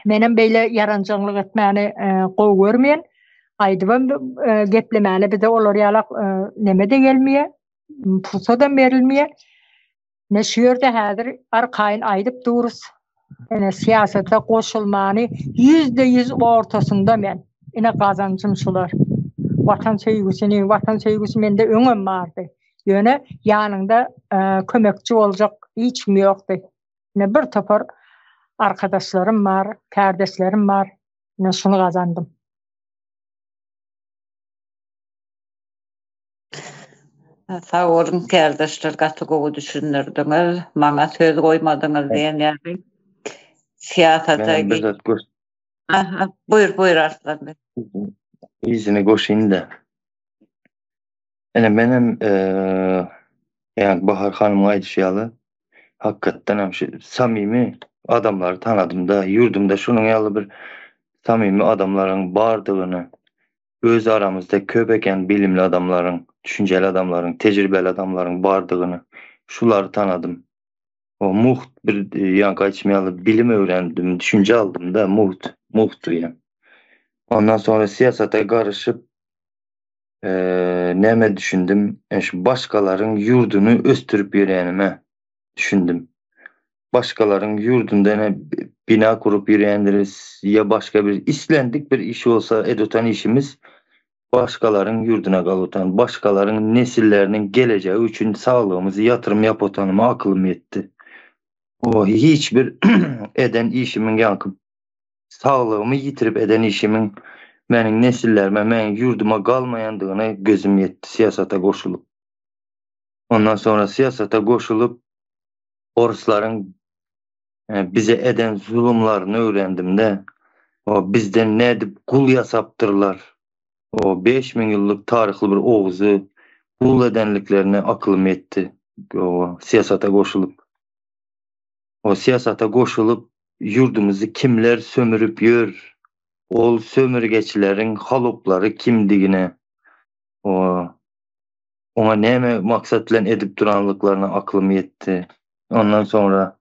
Menem beýle yaranjaňlyk etmäni gowy görmeýän, aýdybam geplemäni bize olar ýalak neme de gelmeýär, pursat da berilmeýär. Ne şu ýerde häzir arkaýyn aýdyp durus. Ene siýasata goşulmany %100 ortasynda men. Ine gazanjym şular. Watan söýgüsini mende öňem bardy. Ýöne ýanyňda kömekçi boljak hiç kim ýokdy. Ne bir topar arkadaşlarım var, kardeşlerim var. Ne şunu gazandım. Sağ olun kardeşler, gaty gowy düşünürdiňiz, maňa söz goýmadyňyz diýen ýa-da siýasata Bir zat göz buyur Arslan Bey. izini goşaýyn da. Ene menem ýa Bahar hanymyň aýdýaly hakykatdan hem şu samimi adamlary tanadym da, ýurdumda şunuň ýaly bir samimi adamlaryň bardygyny, öz aramızda köp eken bilimli adamlaryň, düşünjeli adamlaryň, tejribeli adamlaryň bardygyny şulary tanadym. O muht bir ýa gaýtmaýaly bilim öwrendim, düşünje aldım da muhtur ýa. Ondan sonra siyasata garaşyp näme düşündim? Şu başgalaryň ýurduny östürüp ýörenime düşündim. Başgalaryň ýurdunda ne bina kurup ýörendiris ýa başga bir islendik bir iş olsa edotan işimiz başgalaryň ýurduna galyptan, başgalaryň nesilleriniň geleceği üçin sağlygymyzy ýatyrym ýapotanyma akylym ýetdi. O hiç bir eden işimin ýanky sağlygymy ýitirip eden işimin meniň nesillerime, meniň ýurduma galmaýandygyna gözüm ýetdi siýasata goşulyp. Ondan sonra siýasata goşulyp oruslaryň bize eden zulümlaryny öwrendim de, o bizden ne dip kul ýasapdyrlar. O 5000 ýyllyk taryhly bir oğuzy kul edenliklerine akylym ýetdi. O siýasata goşulyp. O siýasata goşulyp ýurdumuzy kimler sömürüp ýör, ol sömürgeçileriň haloplary kimdigine, ona näme maksat bilen edip duranlyklaryna akylym ýetdi. Ondan sonra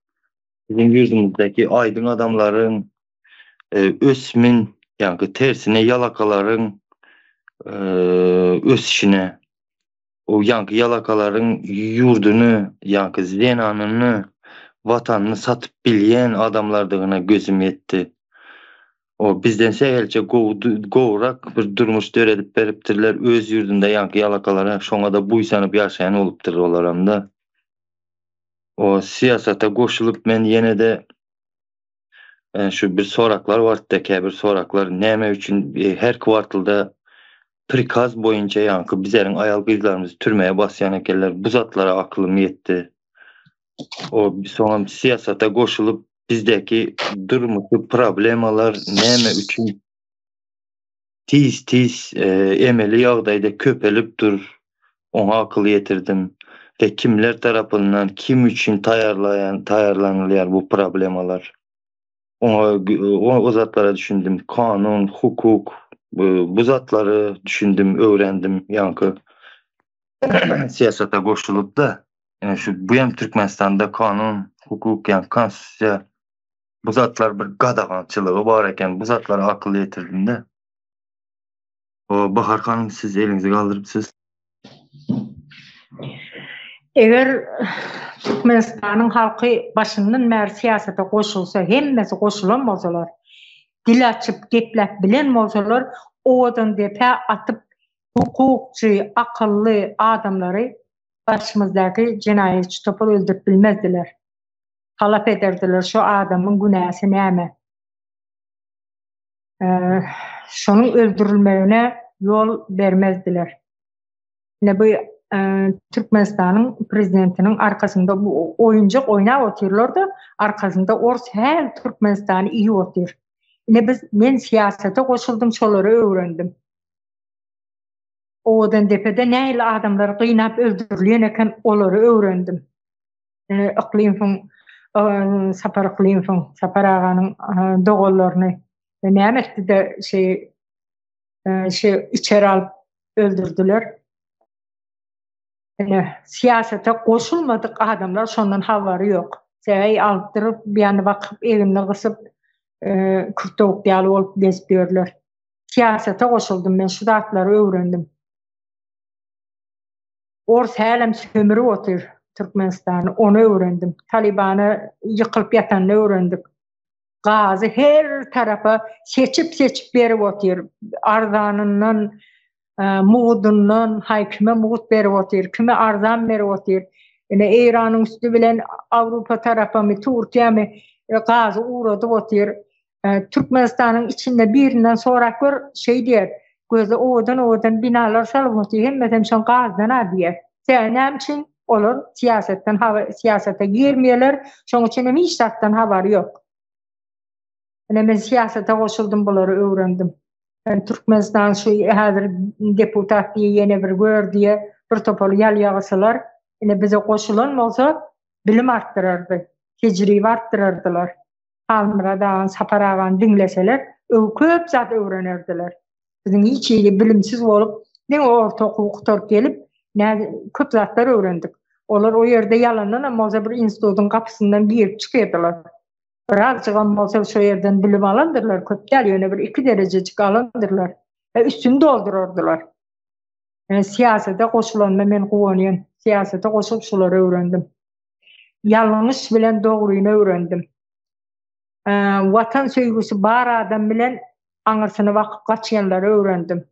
bizim ýurdumuzdaky aýdyň adamlaryň ösmin, ýa-ni tersine ýalakalaryň ösüşine, o ýa-ni ýalakalaryň ýurduny, ýa-ni zenanyny, watanyny satyp bilýän adamlardygyna gözüm ýetdi. O bizden sägelçe gowrak bir durmuş döredip beripdirler öz ýurdunda ýa-ni ýalakalara, şoňa da buýsanyp ýaşaýan bolupdyr olaramda. O siýasata goşulyp men ýene de şu bir soraklar bardy, käbir soraklar näme üçin her kwartalda prikaz boýunça ýa-ni bizleriň aýal gyzlarymyzy türmeye basýan ekenler, bu zatlara akylym ýetdi. O soňra siýasata goşulyp bizdeki durmuşy problemalar näme üçin tiz emeli ýagdaýda köpelip dur, ona akyl ýetirdim. Ve kimler tarapyndan kim üçin taýarlanylýar bu problemalar. O zatlara düşündüm. Kanun, hukuk, bu zatları düşündüm, öğrendim. Yankı siyasata koşulup da yani bu hem Türkmenistan'da kanun, hukuk, yani konstitusya, bu zatlar bir qadağançılığı var eken bu zatları akıllı yetirdiğinde Bahar Hanım, siz elinizi kaldırıpsız. Eger Türkmenistan'ın halkı başından meri siyasete koşulsa, hemmesi koşulan bolsalar, dil açıp geplep bilen bolsalar, odan depe atıp hukukçu, akıllı adamları başımızdaki cinayetçi topal öldürüp bilmezdiler. Talap ederdiler şu adamın günahı näme. Şonun öldürülmeyine yol vermezdiler. Ne bu Türkmenistan'ın prezidentinin arkasında bu oyuncak oynap otururlardı. Arkasında ors her Türkmenistan'ı iyi otur. Men siyasete koşuldum, şoları öğrendim. Odan depede näyle adamları kıynap öldürülen eken oları öğrendim. Sapar Iqlimfin, Sapar ağanın doğullarını nämetdi de içeri alıp öldürdüler. Siyasete koşulmadık adamlar şondan haberi yok. Seýi alıpdırıp bir yana bakıp evinde kısıp kürtövük diýaly bolup gezip siyasete koşuldum, men şu zatları öwrendim. Ors hälem sömürüp otur Türkmenistan'ı, onu öwrendim. Talibany ýykylyp ýatanyny öwrendik. Gazy her tarafa seçip berip otur. Arzanından, muğdundan, haykime muğut berip otur. Kime arzan berip otur. İran'ın üstü bilen Avrupa tarafı mı, Türkiye mi gazy uğradıp otur. Türkmenistan'ın içinde birinden soraklar diýer. Gözde odan binalar salıp otur. Hemmeten şon gazdan diýer. Näme üçin olar siyasete girmeýärler. Şoň üçin hiç zatdan habary ýok. Men siyasete koşuldum, buları öwrendim. Türkmenistan şu hazır deputat diye ýene bir gör diye bir topal ýal ýagysalar, bize koşulan bolsa bilim arttırardy, tejribe arttırardylar. Halmyradan, Sapar ağan dinleseler, köp zat öwrenerdiler. Bizim hiç bilimsiz bolup, ne orta hukuktor gelip, köp zatlar öwrendik. Olar o yerde yalandan ama bir institutun kapısından bir çıkýardylar. Birazcık bolsa şu yerden bilim alandırlar, köp gelýär, bir 2 derececik alandırlar. Üstünde doldururdular. Siyasete koşulan men gowanýan, siyasete koşup şolary öwrendim. Ýalňyş bilen dogryny öwrendim. Watan söýgüsü bar adam bilen aňyrsyny wakyp gaçýanlary öwrendim.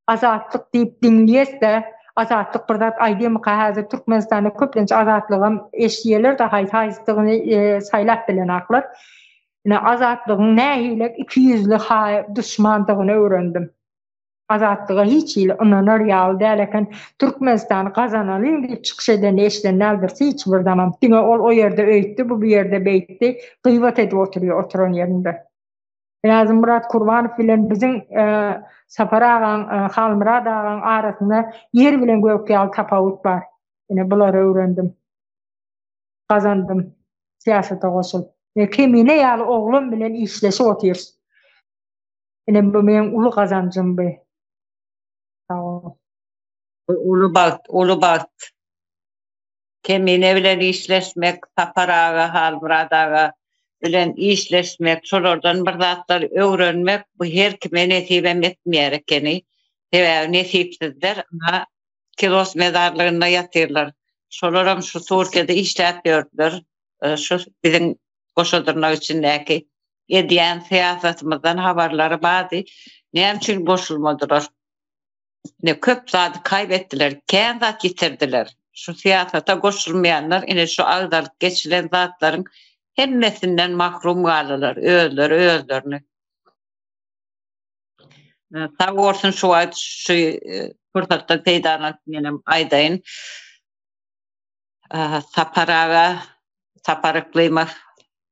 Azatlyk diýip dinleýärse, azatlyk bir zat aýdym ki häzir Türkmenistanda köplençe azatlygym eşdiýerler de haýsystygyny saýlap bilen aklar. Azatlygyň nähilek 200'li düşmandygyny öwrendim. Azatlyga hiç inanar ýaly däl eken Türkmenistany gazanaly diýip çykyş eden eşdenlerdirse hiç bir zaman. Diňe ol o ýerde öýtdi, bu ýerde beýtdi, gıýbat edip oturan ýerinde. Nazım Murat Kurbanow bilen bizim Sapar ağan, Halmyrad ağan arasynda yer bilen gök ýaly tapawut bar. Bulary öwrendim. Gazandym siyasata goşulyp. Kemine ýaly oglum bilen işleşip otyr. Bu meniň uly gazanjym bu. Ulu bakt. Kemine bilen işleşmek, Sapar ağa, Halmyrad ağa bilen işleşmek, şolardan bir zatlar öwrenmek, bu her kime nesibem etmeýär ekeni. Nesipsizler ama kilos mezarlygyna ýatyrlar. Şolaram şu Türkiýede işläp ýördiler. Şu bizim goşadyrnak içindäki edýän siýasatymyzdan habarlary bady. Näme üçin goşulmadylar? Köp zat kaybetdiler, kän zat ýitirdiler. Şu siýasata goşulmaýanlar, şu agdalyk geçilen zatlaryň hemmesinden mahrum galylar, özlerini. Sağ olsun şu fırsatda peýda menem aýdaýyn. Sapar ağa, Sapar Iqlimov,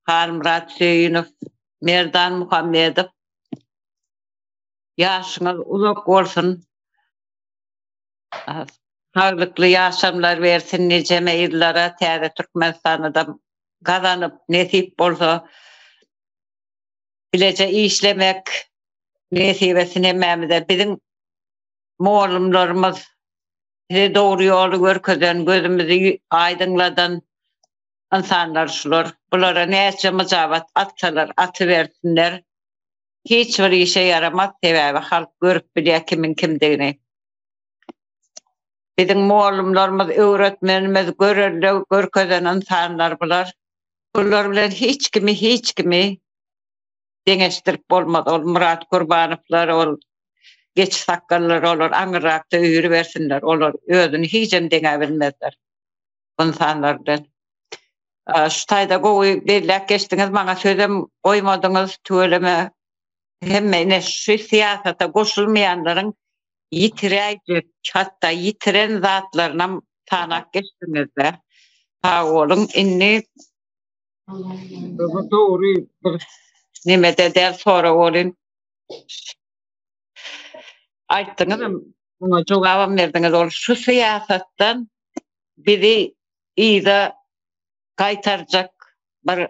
Halmyrad Söýünow, Merdan Muhammedow, ýaşyňyz uzak bolsun. Sağlıklı yaşamlar versin nice meýillara, täze Türkmenistanyda gazanyp nesip bolsa bilece işlemek nesibesine emmämide bizim muallimlerimiz bize doğru yolu görkezden, gözümüzü aydınladan insanlar şular. Bulara näçe mücabat atsalar, atıversinler. Hiç bir işe yaramaz sebäbi halk görüp bilýär kimin kimdigini. Bizim muallimlerimiz, öwretmenimiz görkezden insanlar bular. Bular bilen hiç kimi deňeşdirip bolmaz. Ol Murat Gurbanowlar, ol geç sakkallar olur, aňyrakda öýüri bersinler. Olar özüni hiçem deňe bilmezler. İnsanlardan. Şu taýda gowy belläk geçdiňiz, maňa sözem goýmadyňyz, tööleme. Hemme şu siyasata goşulmayanların yitirejek, hatta yitiren zatlarına tanak geçdiňiz de. Ha oğlum, inni doğru nimede der sonra oğlum aýtdyňyz, buna jogabam berdiňiz. Ol şu siyasattan biri iyide kaytaracak bir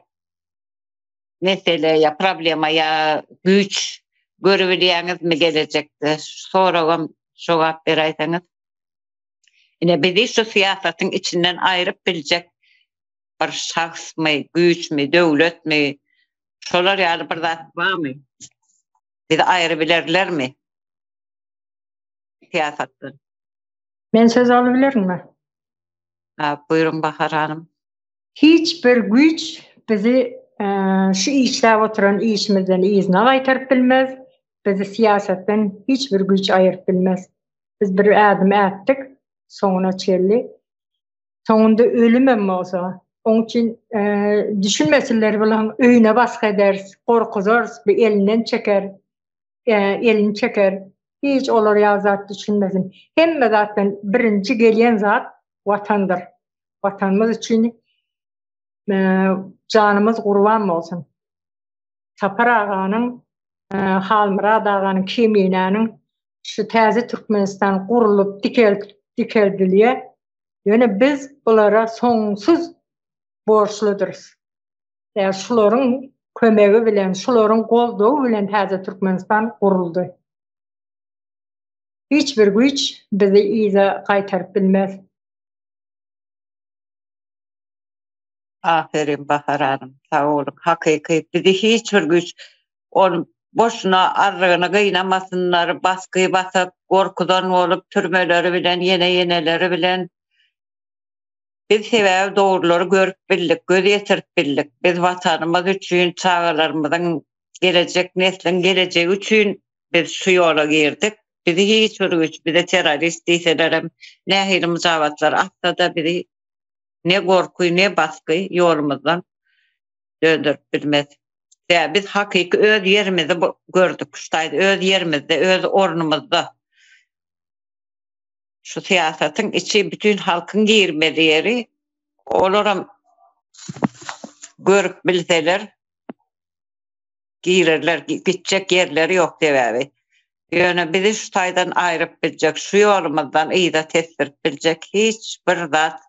mesele ya problema ya güç görebilýäňiz mi gelecekde? Soragam jogap beräýsäňiz. Ine bizi şu siyasatyň içinden aýryp biljek bir şahs mı, güç mü, döwlet mi? Şolar ýaly bir zat barmy? Bizi aýry bilerlermi? Siyasatdan. Men söz alabilirmi? Ha, buyurun Bahar Hanım. Hiçbir güç bizi şu işläp oturan işimizden izine gaýtaryp bilmez. Bizi siyasetten hiçbir güç aýyryp bilmez. Biz bir adım ettik, soňuna çelli. Soňunda ölümem bolsa, oň üçin düşünmesinler bilen öýüne baska ederiz, gorkuzarys, bir elinden çeker, elini çeker. Hiç olar ýazat düşünmesin. Hemme zatdan birinci gelýän zat watandyr. Watanymyz üçin canımız gurban bolsun. Sapar aganyň, Halmyrad aganyň kemýänäniň şu täze Türkmenistan gurulup dikeldilýär. Ýöne biz bulara soňsuz borçludyrys. Ýa şularyň kömegi bilen, şularyň goldawy bilen täze Türkmenistan guruldy. Hiçbir güç bizi iýe gaýtaryp bilmez. Aferin Bahar Hanım. Sağ olun. Hakiki bizi hiçbir güç onun boşuna arrığına gıynamasınlar, baskıyı basıp, korkudan olup, türmeleri bilen, yeneleri bilen biz sebäbi doğruları görüp bildik, göz yetirip bildik. Biz vatanımız üçün, çağalarımızın gelecek, neslin geleceği üçün biz şu yola girdik. Bizi hiçbir güç, bize terörist deselerem, ne hili mücavatlar atsa da bizi ne korkuyu ne baskıyı yolumuzdan döndürüp bilmez. Ya biz hakiki öz yerimizi gördük. Şuhtaydı öz yerimizde, öz ornumuzda. Şu siyasetin içi bütün halkın girmeli yeri. Olurum görüp bilseler girirler, gidecek yerleri yok devevi. Yani bizi şuhtaydan ayrıp bilecek, şu yolumuzdan iyi de tesir bilecek hiçbir zat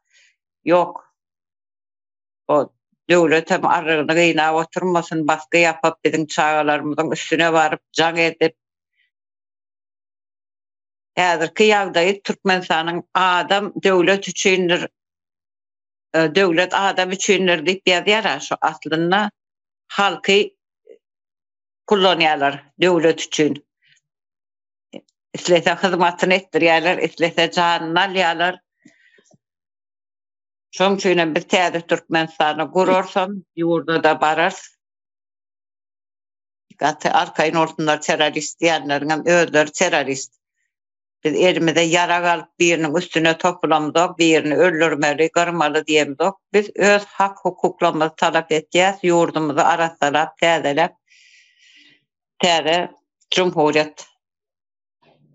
yok. O döwletem arrygyny gynap oturmasyn, baskı yapıp bizim çağalarymyzyň üstüne barıp jaň edip häzirki ýagdaý Türkmenistanyň adam döwlet üçindir, döwlet adam üçindir diýip ýazýar. Şu aslynda halky kullanýarlar döwlet üçin. Islese hyzmatyny etdirýärler, islese janyny alýarlar. Şoň üçin biz täze Türkmenistany gurarsam, ýurda da barar. Gaty arkaýyn ortunlar terörist diýenleriň özleri terörist. Biz elimize yara galyp biriniň üstüne toplamyzok, birini öldürmeli, garmaly diýemzok. Biz öz hak hukuklarymyzy talap etýäs, ýurdumyzy arasalap, täzelep, täze cumhuriyet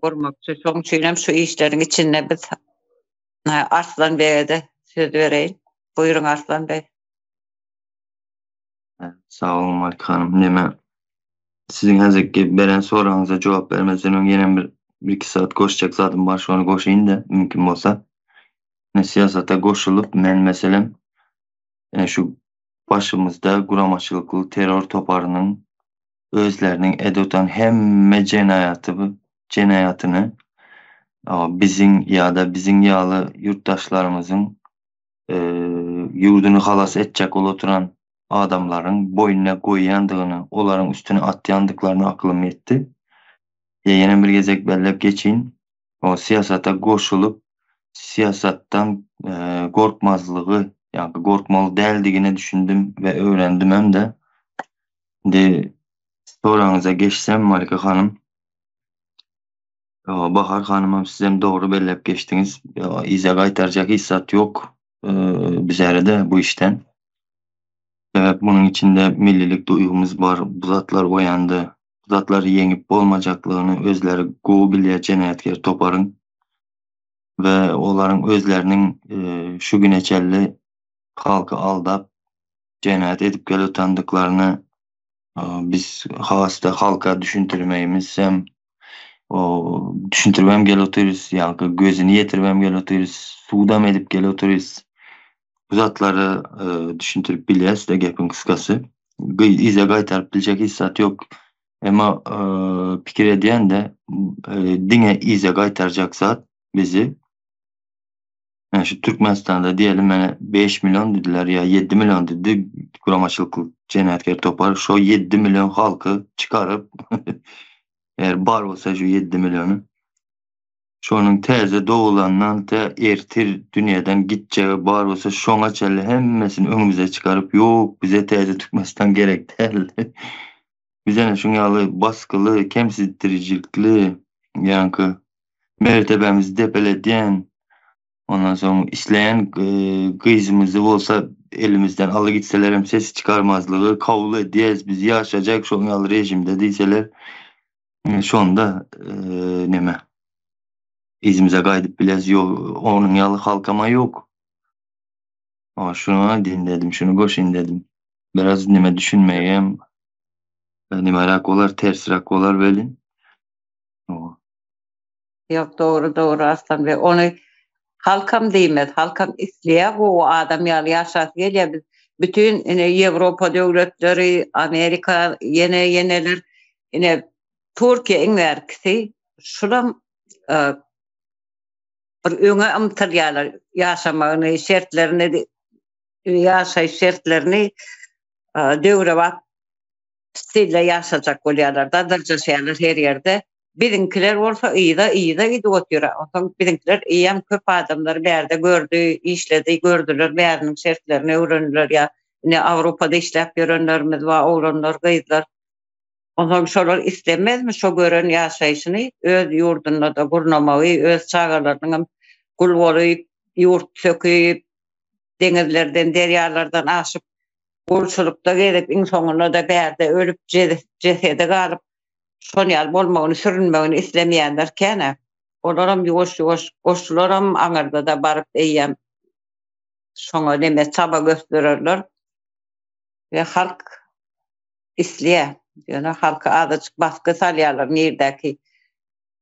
gurmakçy. Şoň üçin şu işleriň içinde biz Arslan Bey'e söz vereyim. Buyurun Arslan Bey. Sağ olun Malik Hanım. Neme sizin hazırki beren sorularınıza cevap vermezden önce yine bir iki saat koşacak zaten var, şu an koşayım da mümkün olsa. Siyasata koşulup men meselem şu başımızda guramaçılıklı terör toparının özlerinin edotan hemme cenayatını bizim ya da bizim yağlı yurttaşlarımızın yurdunu halas edecek oturan adamların boynuna koyuyandığını, onların üstüne atyandıklarını aklım yetti. Yine bir gezek bellep geçin. O siyasata koşulup siyasattan korkmazlığı, yani korkmalı değildiğini düşündüm ve öğrendim hem de. De soranıza geçsem Malika Hanım. Bahar Hanım'ım sizem doğru bellep geçtiniz. İze kaytaracak hissat yok bizlere de bu işten. Evet, bunun içinde millilik duygumuz var. Bu zatlar uyandı. Bu zatları yenip olmayacaklığını özleri goğu cenayetkar toparın. Ve onların özlerinin şu güneçelli halkı aldap cenayet edip gel utandıklarını biz hasta halka düşüntürmeyimiz hem o düşüntürmem gel oturuz yani gözünü yetirmem gel oturuz suudam edip gel oturuz bu zatları düşüntürüp bilyas da gapın kıskası ize gaytarıp bilecek hissat yok ama fikir ediyen de dine ize gaytaracak zat bizi yani şu Türkmenistan'da diyelim yani 5 milyon dediler ya 7 milyon dedi kuramaçılık cenayetkar topar şu 7 milyon halkı çıkarıp eğer bar olsa şu 7 milyonu şunun teze doğulandan te ertir dünyadan gideceği bar olsa şona çelle hemmesini önümüze çıkarıp yok bize teze Türkmenistan gerek değil. Bize ne şunyalı baskılı kemsizdiricilikli yankı mertebemizi depelediyen ondan sonra işleyen kızımızı olsa elimizden alı gitseler hem ses çıkarmazlığı kavlu ediyez biz yaşayacak şunyalı rejimde değilseler şu anda neme izimize kaydıp bilez yok onun yalı halkama yok. Ama şunu dinledim şunu koşun dedim. Biraz neme düşünmeyeyim. Neme rakolar ters rakolar velin. Yok doğru Aslan Bey. Onu halkam değmez. Halkam isleye o adam yaşat geliyor. Biz bütün Avrupa devletleri, Amerika yeneler Türkiye en verkisi şuram bir öňe ymtyrýarlar ýaşamagyny, şertlerini ýaşaýyş şertlerini döwre wagt stille ýaşajak bolýarlar. Dadyrjaşýarlar her ýerde. Biziňkiler bolsa ýyda gidip otýar. Otaň biziňkiler ýam köp adamlar bärde gördü, işledi, gördüler, bäriniň şertlerini öwrendiler ýa Awropada işläp ýörenlerimiz we oglanlar, gyzlar. Otaň şolar islemezmi şo gören ýaşaýyşyny öz ýurdunda da gurnamagy, öz çagalarynyň gul bolyp, ýurt söküp, deňizlerden, derýalardan aşyp, gulçulykda gelip iň soňuna da bärde ölüp jesede galyp, şonýal bolmagyny, sürünmegini islemeýänler kene. Olaram ýuwaş goşularam aňarda da baryp eýýäm. Şoňa neme çaba gösterirler. Ve halk isleýär. Ýöne halka azajyk baskı salýarlar nirdäki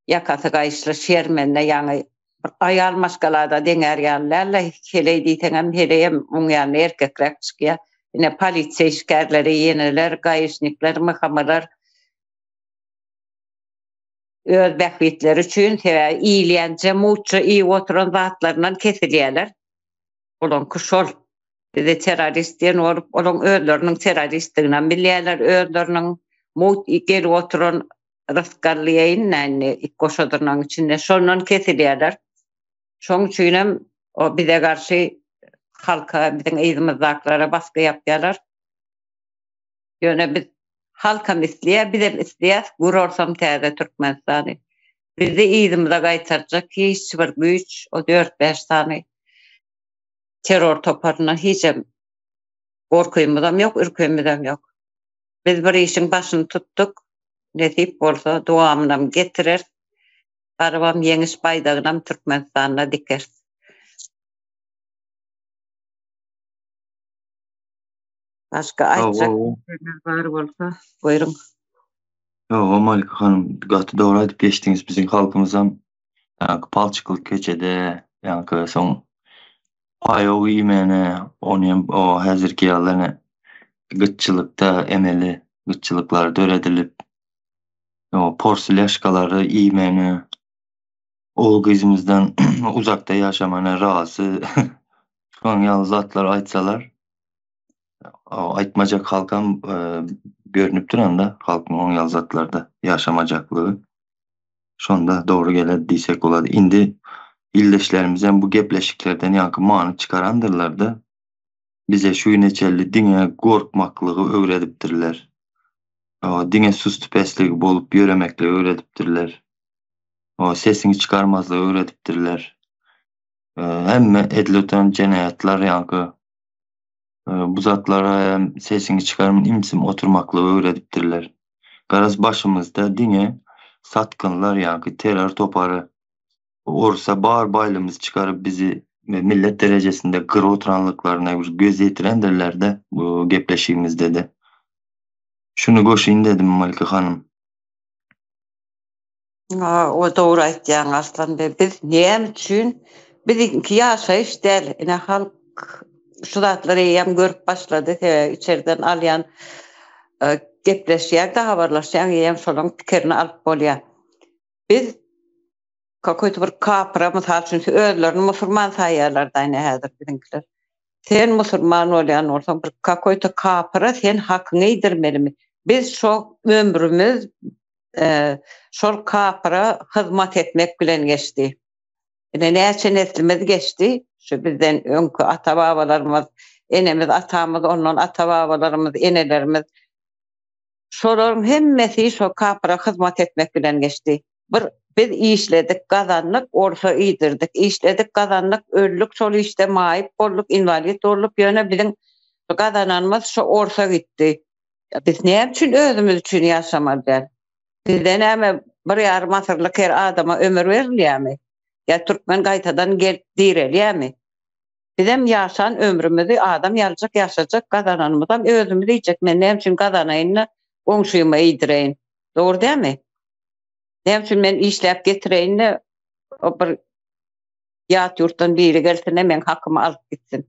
ýakasy gaýşly şermenne ýaňy aýal maşgalada deňärýärlerle hele diýteňem helem uňýany erkekrek çykýar. Ine polisiýa işgärleri, ýeneler, gaýşnikler, myhamalar öz bähbitleri üçin iýilýänçe muçy iý oturan zatlaryndan kesilýärler. Olan kuşol de teröristler olup olan özlerinin teröristliğinden bilýärler, özlerinin gelip oturan raskallyýyn näni koşadyrynyň içinde şondan kesilýärler. Şoň üçin hem o bize garşy halka, biziň ýyzymyzdaklara baskı ýapýarlar. Ýöne biz halkam isleýär, bizem isleýär, gurursam täze Türkmenistany. Bizi ýyzymyza gaýtarjak hiç bir güýç, o 4-5 sany terör toparına hiçem korkuymydam yok, ürküymydam yok. Biz bir işin başını tuttuk, nesip bolsa duamynam getirer, arabam yeňiş baýdagyna Türkmenistana diker. Başka aýtjak bar bolsa, buyurun. Yo, Malika Hanım, gatı doğru edip geçtiniz bizim halkımızdan. Yani palçıklık köçede, yani son payogu imene, o hazırki yerlerine gıtçılıkta emeli ıççılıklar döredilip, o porsilyaşkaları iymeni, o kızımızdan uzakta yaşamana razı şu an yalnız atlar aytsalar, aytmacak halkam görünüp duranda halkın on yalnız atlarda yaşamacaklığı şonda doğru gelir diysek oladı. Indi ildeşlerimizden bu gepleşiklerden yankı many çıkarandırlar da bize şu neçelli dine gorkmaklığı öğretipdirler. O dine sustupestligi bolup yöremekle öğretipdirler. O sesini çıkarmazlığı öğretipdirler. Hemme edilotan cenayetler yankı bu zatlara hem sesini çıkarmın imsim oturmaklığı öğretipdirler. Garaz başımızda dine satkınlar yankı terör toparı orsa bağır baylımız çıkarıp bizi millet derecesinde gır oturanlıklarına göz yetirendirler de bu gepleşiğimizde de. Şunu goşayın dedim Malika Hanım. O doğru aýtýaň Aslan be. Biz näme üçin bizinki ýaşaýyş däl. Ine halk şu zatlary ýam görüp başlady. İçeriden alýan gepleşýär, habarlaşýar, ýam şolaň pikirini alyp bolýar. Biz kakoýta bir kapra mysal üçin özlerini musulman saýarlar da ine häzir biziňkiler. Sen musulman bolýan bolsaň bir kakoýta kapra sen hakyny ýdirmelimi? Biz şo ömrümüz şol kapra hyzmat etmek bilen geçdi. Näçe neslimiz geçdi. Şu bizden öňkü ata-babalarymyz, enemiz, atamyz, ondan ata-babalarymyz, enelerimiz şolaryň hemmesi şo kapra hyzmat etmek bilen geçdi. Biz işledik, gazanlyk, orsa ýdirdik, işledik, gazanlyk, öldük, şol işte maýyp bolduk, invalid bolup ýöne biziň gazananymyz şo orsa gitdi. Biz näme üçin özümüz üçin ýaşamalydyn? Bizden näme bir ýarym asyrlyk her adama ömür berilýärmi? Ya Türkmen gaýtadan gelip direlýärmi? Bizem ýaşan ömrümizi adam ýaljak ýaşajak, gazananymyzam özümüz diýjek. Men näme üçin gazanaýyn, oňşuýyma ýedireýin. Dogry dälmi? Näme üçin men işläp getireýin, o bir ýat ýurtdan biri gelse men hakymy alyp gitsin.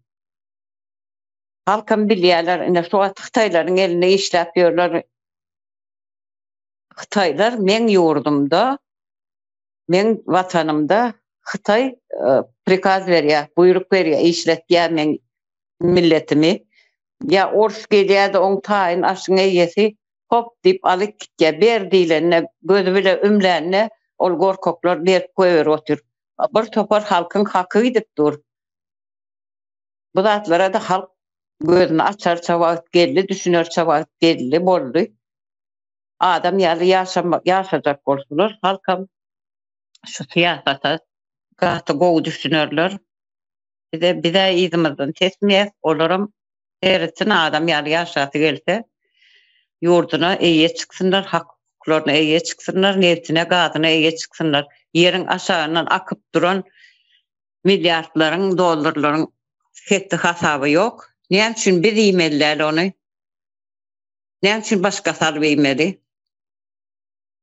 Halkam bilýärler, ine şu Hytaýlaryň eline işläp ýörler. Hytaýlar men ýurdumda, men watanymda Hytaý prikaz berýär, buyruk berýär, işletýär men milletimi. Ya ors gelýärdi oň taýyn aşyň eýesi hop diýip alyp gitýär, berdilerine, gözü bile ümlänne ol gorkoklar berip goýer otur. Bir topar halkyň haky edip dur. Bu zatlara da halk gözüni açar çabak geldi, düşünür çabak geldi, boldy. Adam ýaşajak bolsalar, halkam şu siyasata gaty gowy düşünürler. Bize izimizden tesmiyet olaram eritsin adam ýaşaty gelse ýurduna eýe çyksınlar, haklaryna eýe çyksınlar, niyetine gadyna eýe çyksınlar. Ýeriň aşagyndan akyp duran milliardlaryň, dollarlaryň hetdi hasaby ýok. Näme üçin biz iýmelleri ony? Näme üçin başga salyp iýmeli?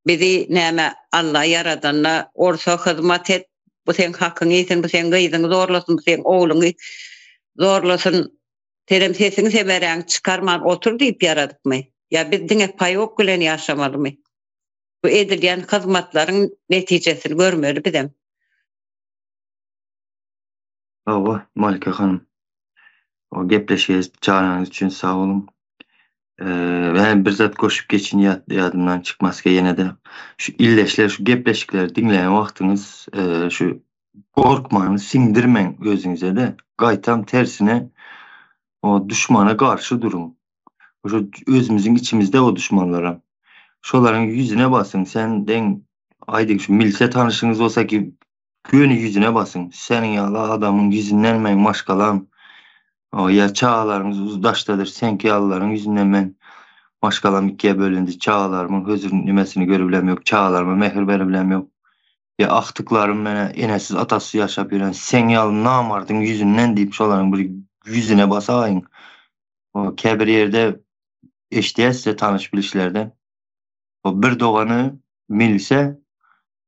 Bizi näme Allah yaradanna orsa hyzmat et, bu sen hakyny ýetin, bu sen gyzyňy zorlasyn, bu sen ogluňy zorlasyn, terem sesini seberäň çıkarman otur diýip yaradykmy? Ya biz diňe paýok bilen ýaşamalymy? Bu edilýän hyzmatlaryň netijesini görmeli bizem. Awa Malika Hanım. O gepleşýäs çağıranız üçin sağ olun. Ben bir zat koşup geçin yadımdan çıkmaska yine de şu illeşler, şu gepleşikler dinleyen vaktiniz şu korkmanı sindirmen gözünüze de gaytam tersine o düşmana karşı durun. Şu özümüzün içimizde o düşmanlara. Şoların yüzüne basın. Sen den aydık şu milse tanışınız olsa ki gönü yüzüne basın. Senin yala adamın yüzünden men maşkalam. O ya çağlarımız uzdaştadır. Sen ki yalların yüzünden men maşkalam ikiye bölündü. Çağlarımın huzurun nimesini görebilem yok. Çağlarıma mehir verebilem yok. Ya aktıklarım mene enesiz atası yaşap yören. Sen yalın namardın yüzünden deyip şoların bir yüzüne basayın. O kebir yerde eşdiyetse tanış bilişlerden. O bir doğanı milse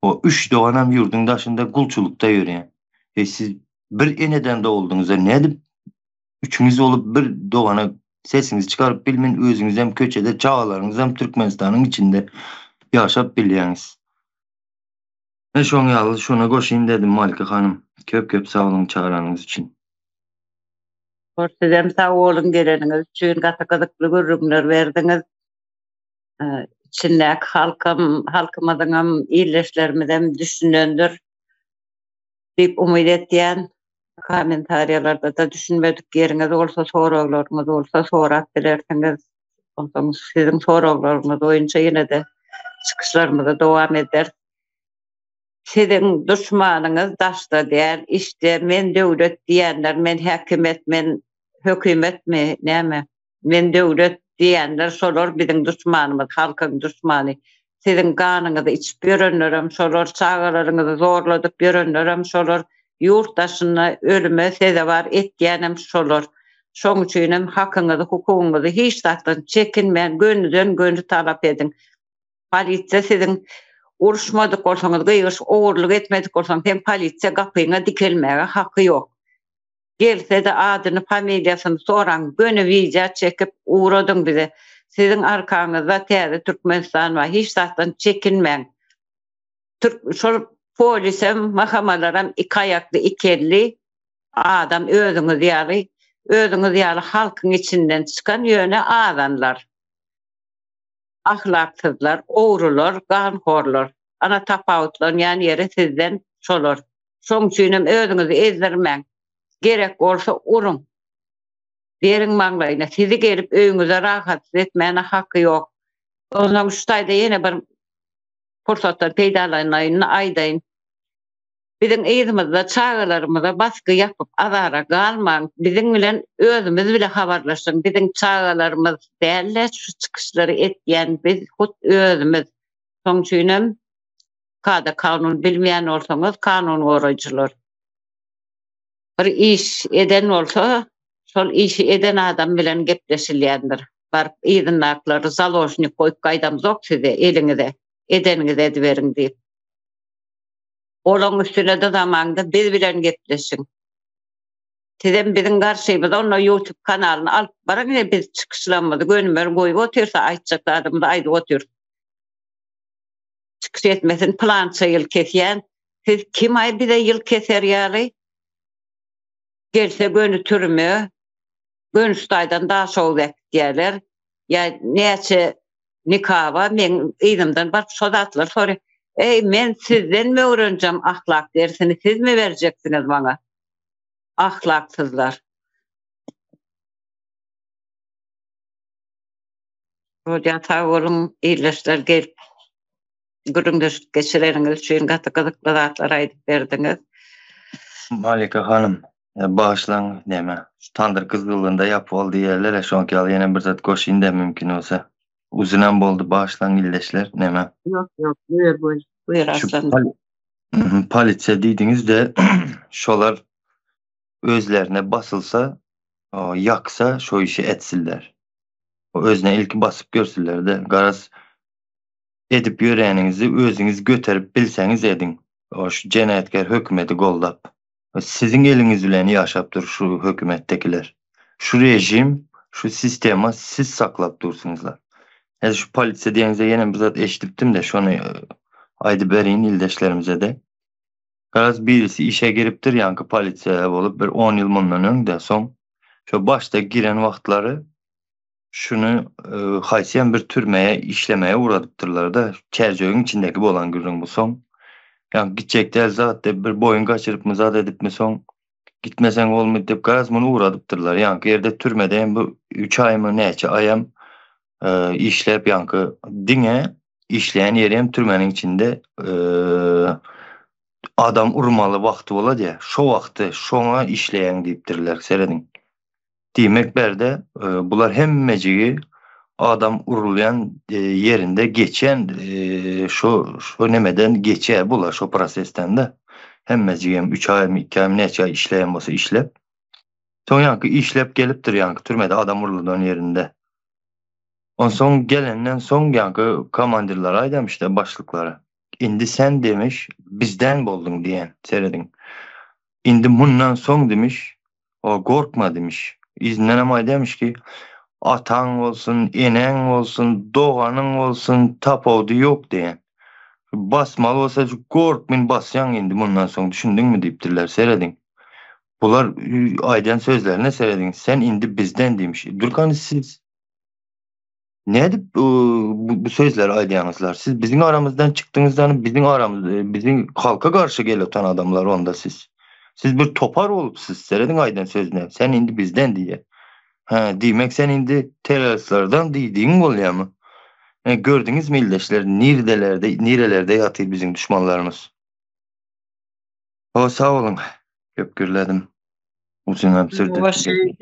o 3 doğanam yurdun daşında kulçulukta yürüyen. Siz bir eneden de oldunuz. Ne edip üçünüz olup bir doğana Sesinizi çıkarıp bilmin, özünüz hem köçede, çağlarınız hem Türkmenistan'ın içinde yaşap bilýäňiz. Ve şoň ýaly şuna goşaýyn dedim Malika hanım. Köp sağ olun çağıranınız için. Sizem sağ olun geleniňiz üçin, gatakadykly görümler berdiňiz. İçindäki halkymyzyň hem ýerleşlerimizem düşünendir diýip umyt etýän. Kommentariýalarda da düşünmedik ýeriňiz bolsa, soraglaryňyz bolsa sorat bilersiňiz. Ondan sizin soraglaryňyz boýunça ýene-de çykyşlarymyza dowam eder. Sizin düşmanyňyz daşda däl, işte men döwlet diýenler, men häkimet, men hökümetmi, näme? Men döwlet diýenler şolar biziň düşmanymyz, halkyň düşmany. Sizin ganyňyzy içip ýörenlerem şolar, çağalaryňyzy zorladyp ýörenlerem şolar, ýurtdaşyna ölüme sezebar etýänem şolar. Şoň üçin hakyňyzy, hukugyňyzy hiç zatdan çekinmän, gönülden gönül talap edin. Polisiýa sizin uruşmadyk bolsaňyz, gyýyş, ogurlyk etmedik bolsaňyz, hem polisiýa gapyňa dikelmäge haky ýok. Gelse de adyny, familiýasyny soraň, gönü wiza çekip uğradyň bize. Sizin arkaňyzda täze Türkmenistan we hiç zatdan çekinmän. Şol polisem, mahamalaram iki ayaklı, iki elli adam özüňiz ýaly halkyň içinden çykan ýöne adanlar. Ahlaksızlar, oğrular, ganhorlar. Ana tapawutlar ýani ýere sizden şolar. Şoň üçin özüňizi ezdirmäň. Gerek bolsa urun. Beriň maňlaýyna sizi gelip öýüňize rahat etmäne haky ýok. Ondan şu taýda ýene bir pursatlar peýdalaýan aýdaýyn. Biziň eýdimizde, çağalarymyza baskı yapıp azara galmaň. Biziň bilen özümiz bile habarlaşyň. Biziň çağalarymyz dälle şu çykyşlary etýän biz hut özümiz. Şoň üçin kada kanun bilmeýän bolsaňyz kanun goraýjylar. Bir iş eden olsa, şol işi eden adam bilen gepleşilýändir. Barıp ýygynaklary založnik goýup gaýdam zok size eliňize, edeniňize ediberiň diýip. Olaň üstüne de zamanda biz bilen gepleşiň. Sizem biziň garşymyza onu YouTube kanalyny alyp baraň, biz çykyşlarymyzy gönümer goýup otursa aýtjaklarymyzy aýdyp otur. Çykyş etmesin, plança ýyl kesýän. Siz kim aý bize ýyl keser ýaly? Gelse gönü türmü, gönü staýdan daha şol wagt diýerler. Ya näçe nikaba men ýylymdan baryp sodatlar, sonra ey men sizden mi öğreneceğim ahlak dersini, siz mi vereceksiniz bana? Ahlaksızlar. Hoca sağ olun, iyileşler gelip gürüngdüş geçireriňiz üçin gaty-gatyklary zatlar aýdyp berdiňiz. Malika hanım, bağışlan deme. Şu tandır kızgınlığında yapı oldu yerler. Şoňky ýaly ýene bir zat goşaýyn da mümkin olsa. Uzunam boldy, bağışlan illeşler neme? Yok, buyur aslan. Polisiýa diýdiňiz de şolar özlerine basılsa, yaksa şo işi etsinler. O özüne ilki basıp görsünler de garaz edip ýöreňiňizi özüňiz göterip bilseňiz edin. O şu jenaýetkär hökümeti goldap. Sizin eliniz bilen ýaşap dur şu hökümetdekiler. Şu rejim, şu sistema siz saklap dursunuzlar. Şu polisiýa diýeniňize ýene bir zat eşitipdim de şonu aýdyp berýin ildeşlerimize de. Garaz birisi işe giripdir ýanky polisiýa bolup bir 10 ýyl mundan öňde soň şu başta giren wagtlary şunu haýsyan bir türmeye işlemeye uğradypdyrlar da çerçögüň içindeki bolan gürrüň bu soň. Yani gidecekler zaten bir boyun kaçırıp mı zat edip mi son gitmesen olmadı deyip garaz bunu uğradıptırlar. Yankı yerde türmede bu 3 ay mı neçe ayam işlep yankı dine işleyen yeri türmenin içinde adam urmalı vakti ola diye şu vakti şona işleyen deyiptirler seyredin. Demek berde bular hem meciyi adam urulayan yerinde geçen şu nemeden geçer bular şu prosesten de hem meciyem 3 ay mı 2 ay mı neçe ay işleyen olsa işlep. Son yankı işlep geliptir yankı türmede adam urulayan yerinde. On son gelenden son yankı komandirler ay demiş de başlıkları. İndi sen demiş bizden boldun diyen seyredin. İndi bundan son demiş o korkma demiş. İzlenem ay demiş ki atan olsun, enen olsun, doğanın olsun, tapawdy yok diyen. Basmalı olsa korkmayın basyan indi bundan sonra düşündün mü deyipdirler seyredin. Bular aydan sözlerine seyredin. Sen indi bizden demiş. Durkan siz ne edip bu sözleri aydayanızlar? Siz bizim aramızdan çıktığınızdan bizim aramız bizim halka karşı gelen adamlar onda siz. Siz bir topar olup siz seyredin aydan sözüne. Sen indi bizden diye. Ha, demek sen indi teröristlerden dediğin oluyor mu? Gördünüz mü illeşler nerelerde yatıyor bizim düşmanlarımız? O sağ olun. Köpkürledim. Uzun ömsürdü. O şey,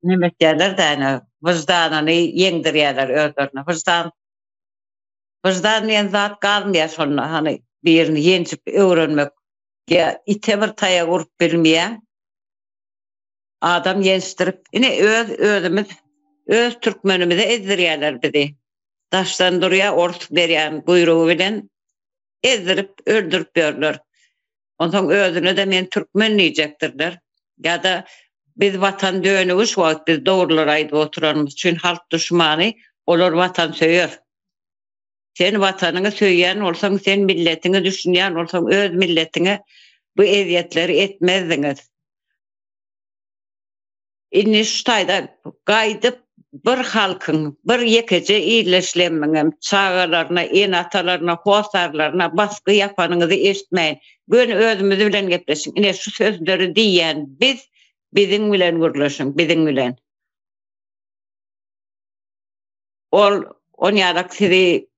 nimet derler de hani vicdanını yengdiriyorlar özlerine. Vicdan diyen zat kalmıyor sonra hani birini yenip öğrenmek. Ya ite bir taya vurup bilmeyen adam yenstirip yine özümüz öz Türkmenimizi ezdiriyorlar bizi. Taştan duruya ort berýän buyruğu bilen ezdirip öldürüp ýörler. Ondan özüne de men türkmen diýjekdirler. Ya da biz watan döňüş wagt biz dogrular aýdyp oturanymyz üçin halk düşmany, olar watan söýer. Sen watanyňy söýýän bolsaň, sen milletini düşünýän bolsaň, öz milletine bu eziýetleri etmezdiňiz. Inni şu taýda gaýdyp bir halkyň bir ýekece iýleşlenmeňem çağalaryna, en atalaryna, hosarlaryna baskı ýapanyňyzy eşitmeýin. Gön özümüz bilen gepleşiň. Ine şu sözleri diýen biziň bilen gürleşiň, biziň bilen. On ýarak sizi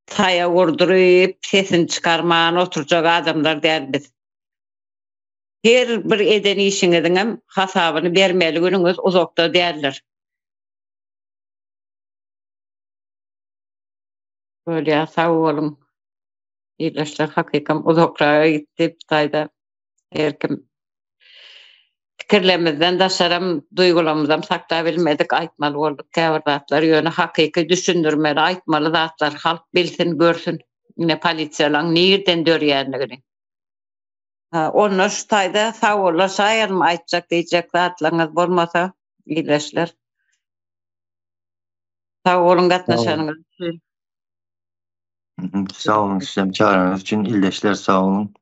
taýa gurduryp, sesini çykarman oturjak adamlar däl biz. Her bir eden işiňizem hasabyny bermeli günüňiz uzakda däldir. Böyle sağ olun. İyileşler hakikaten uzaklara gidip taýda herkim fikirlerimizden daşaram, duygularymyzdan sakda bilmedik, aýtmaly bolduk. Käbir zatlar ýöne hakyky düşündirmeli, aýtmaly zatlar halk bilsin, görsün. Ine polisiýalaň nerden dörýändigini. Onu şu taýda sağ ollar, şaýarym aýtjak diýjek zatlaryňyz bolmasa, iyileşler. Sağ olun gatnaşanyňyz. Sağ olun sizem çağıranız için illeşler sağ olun.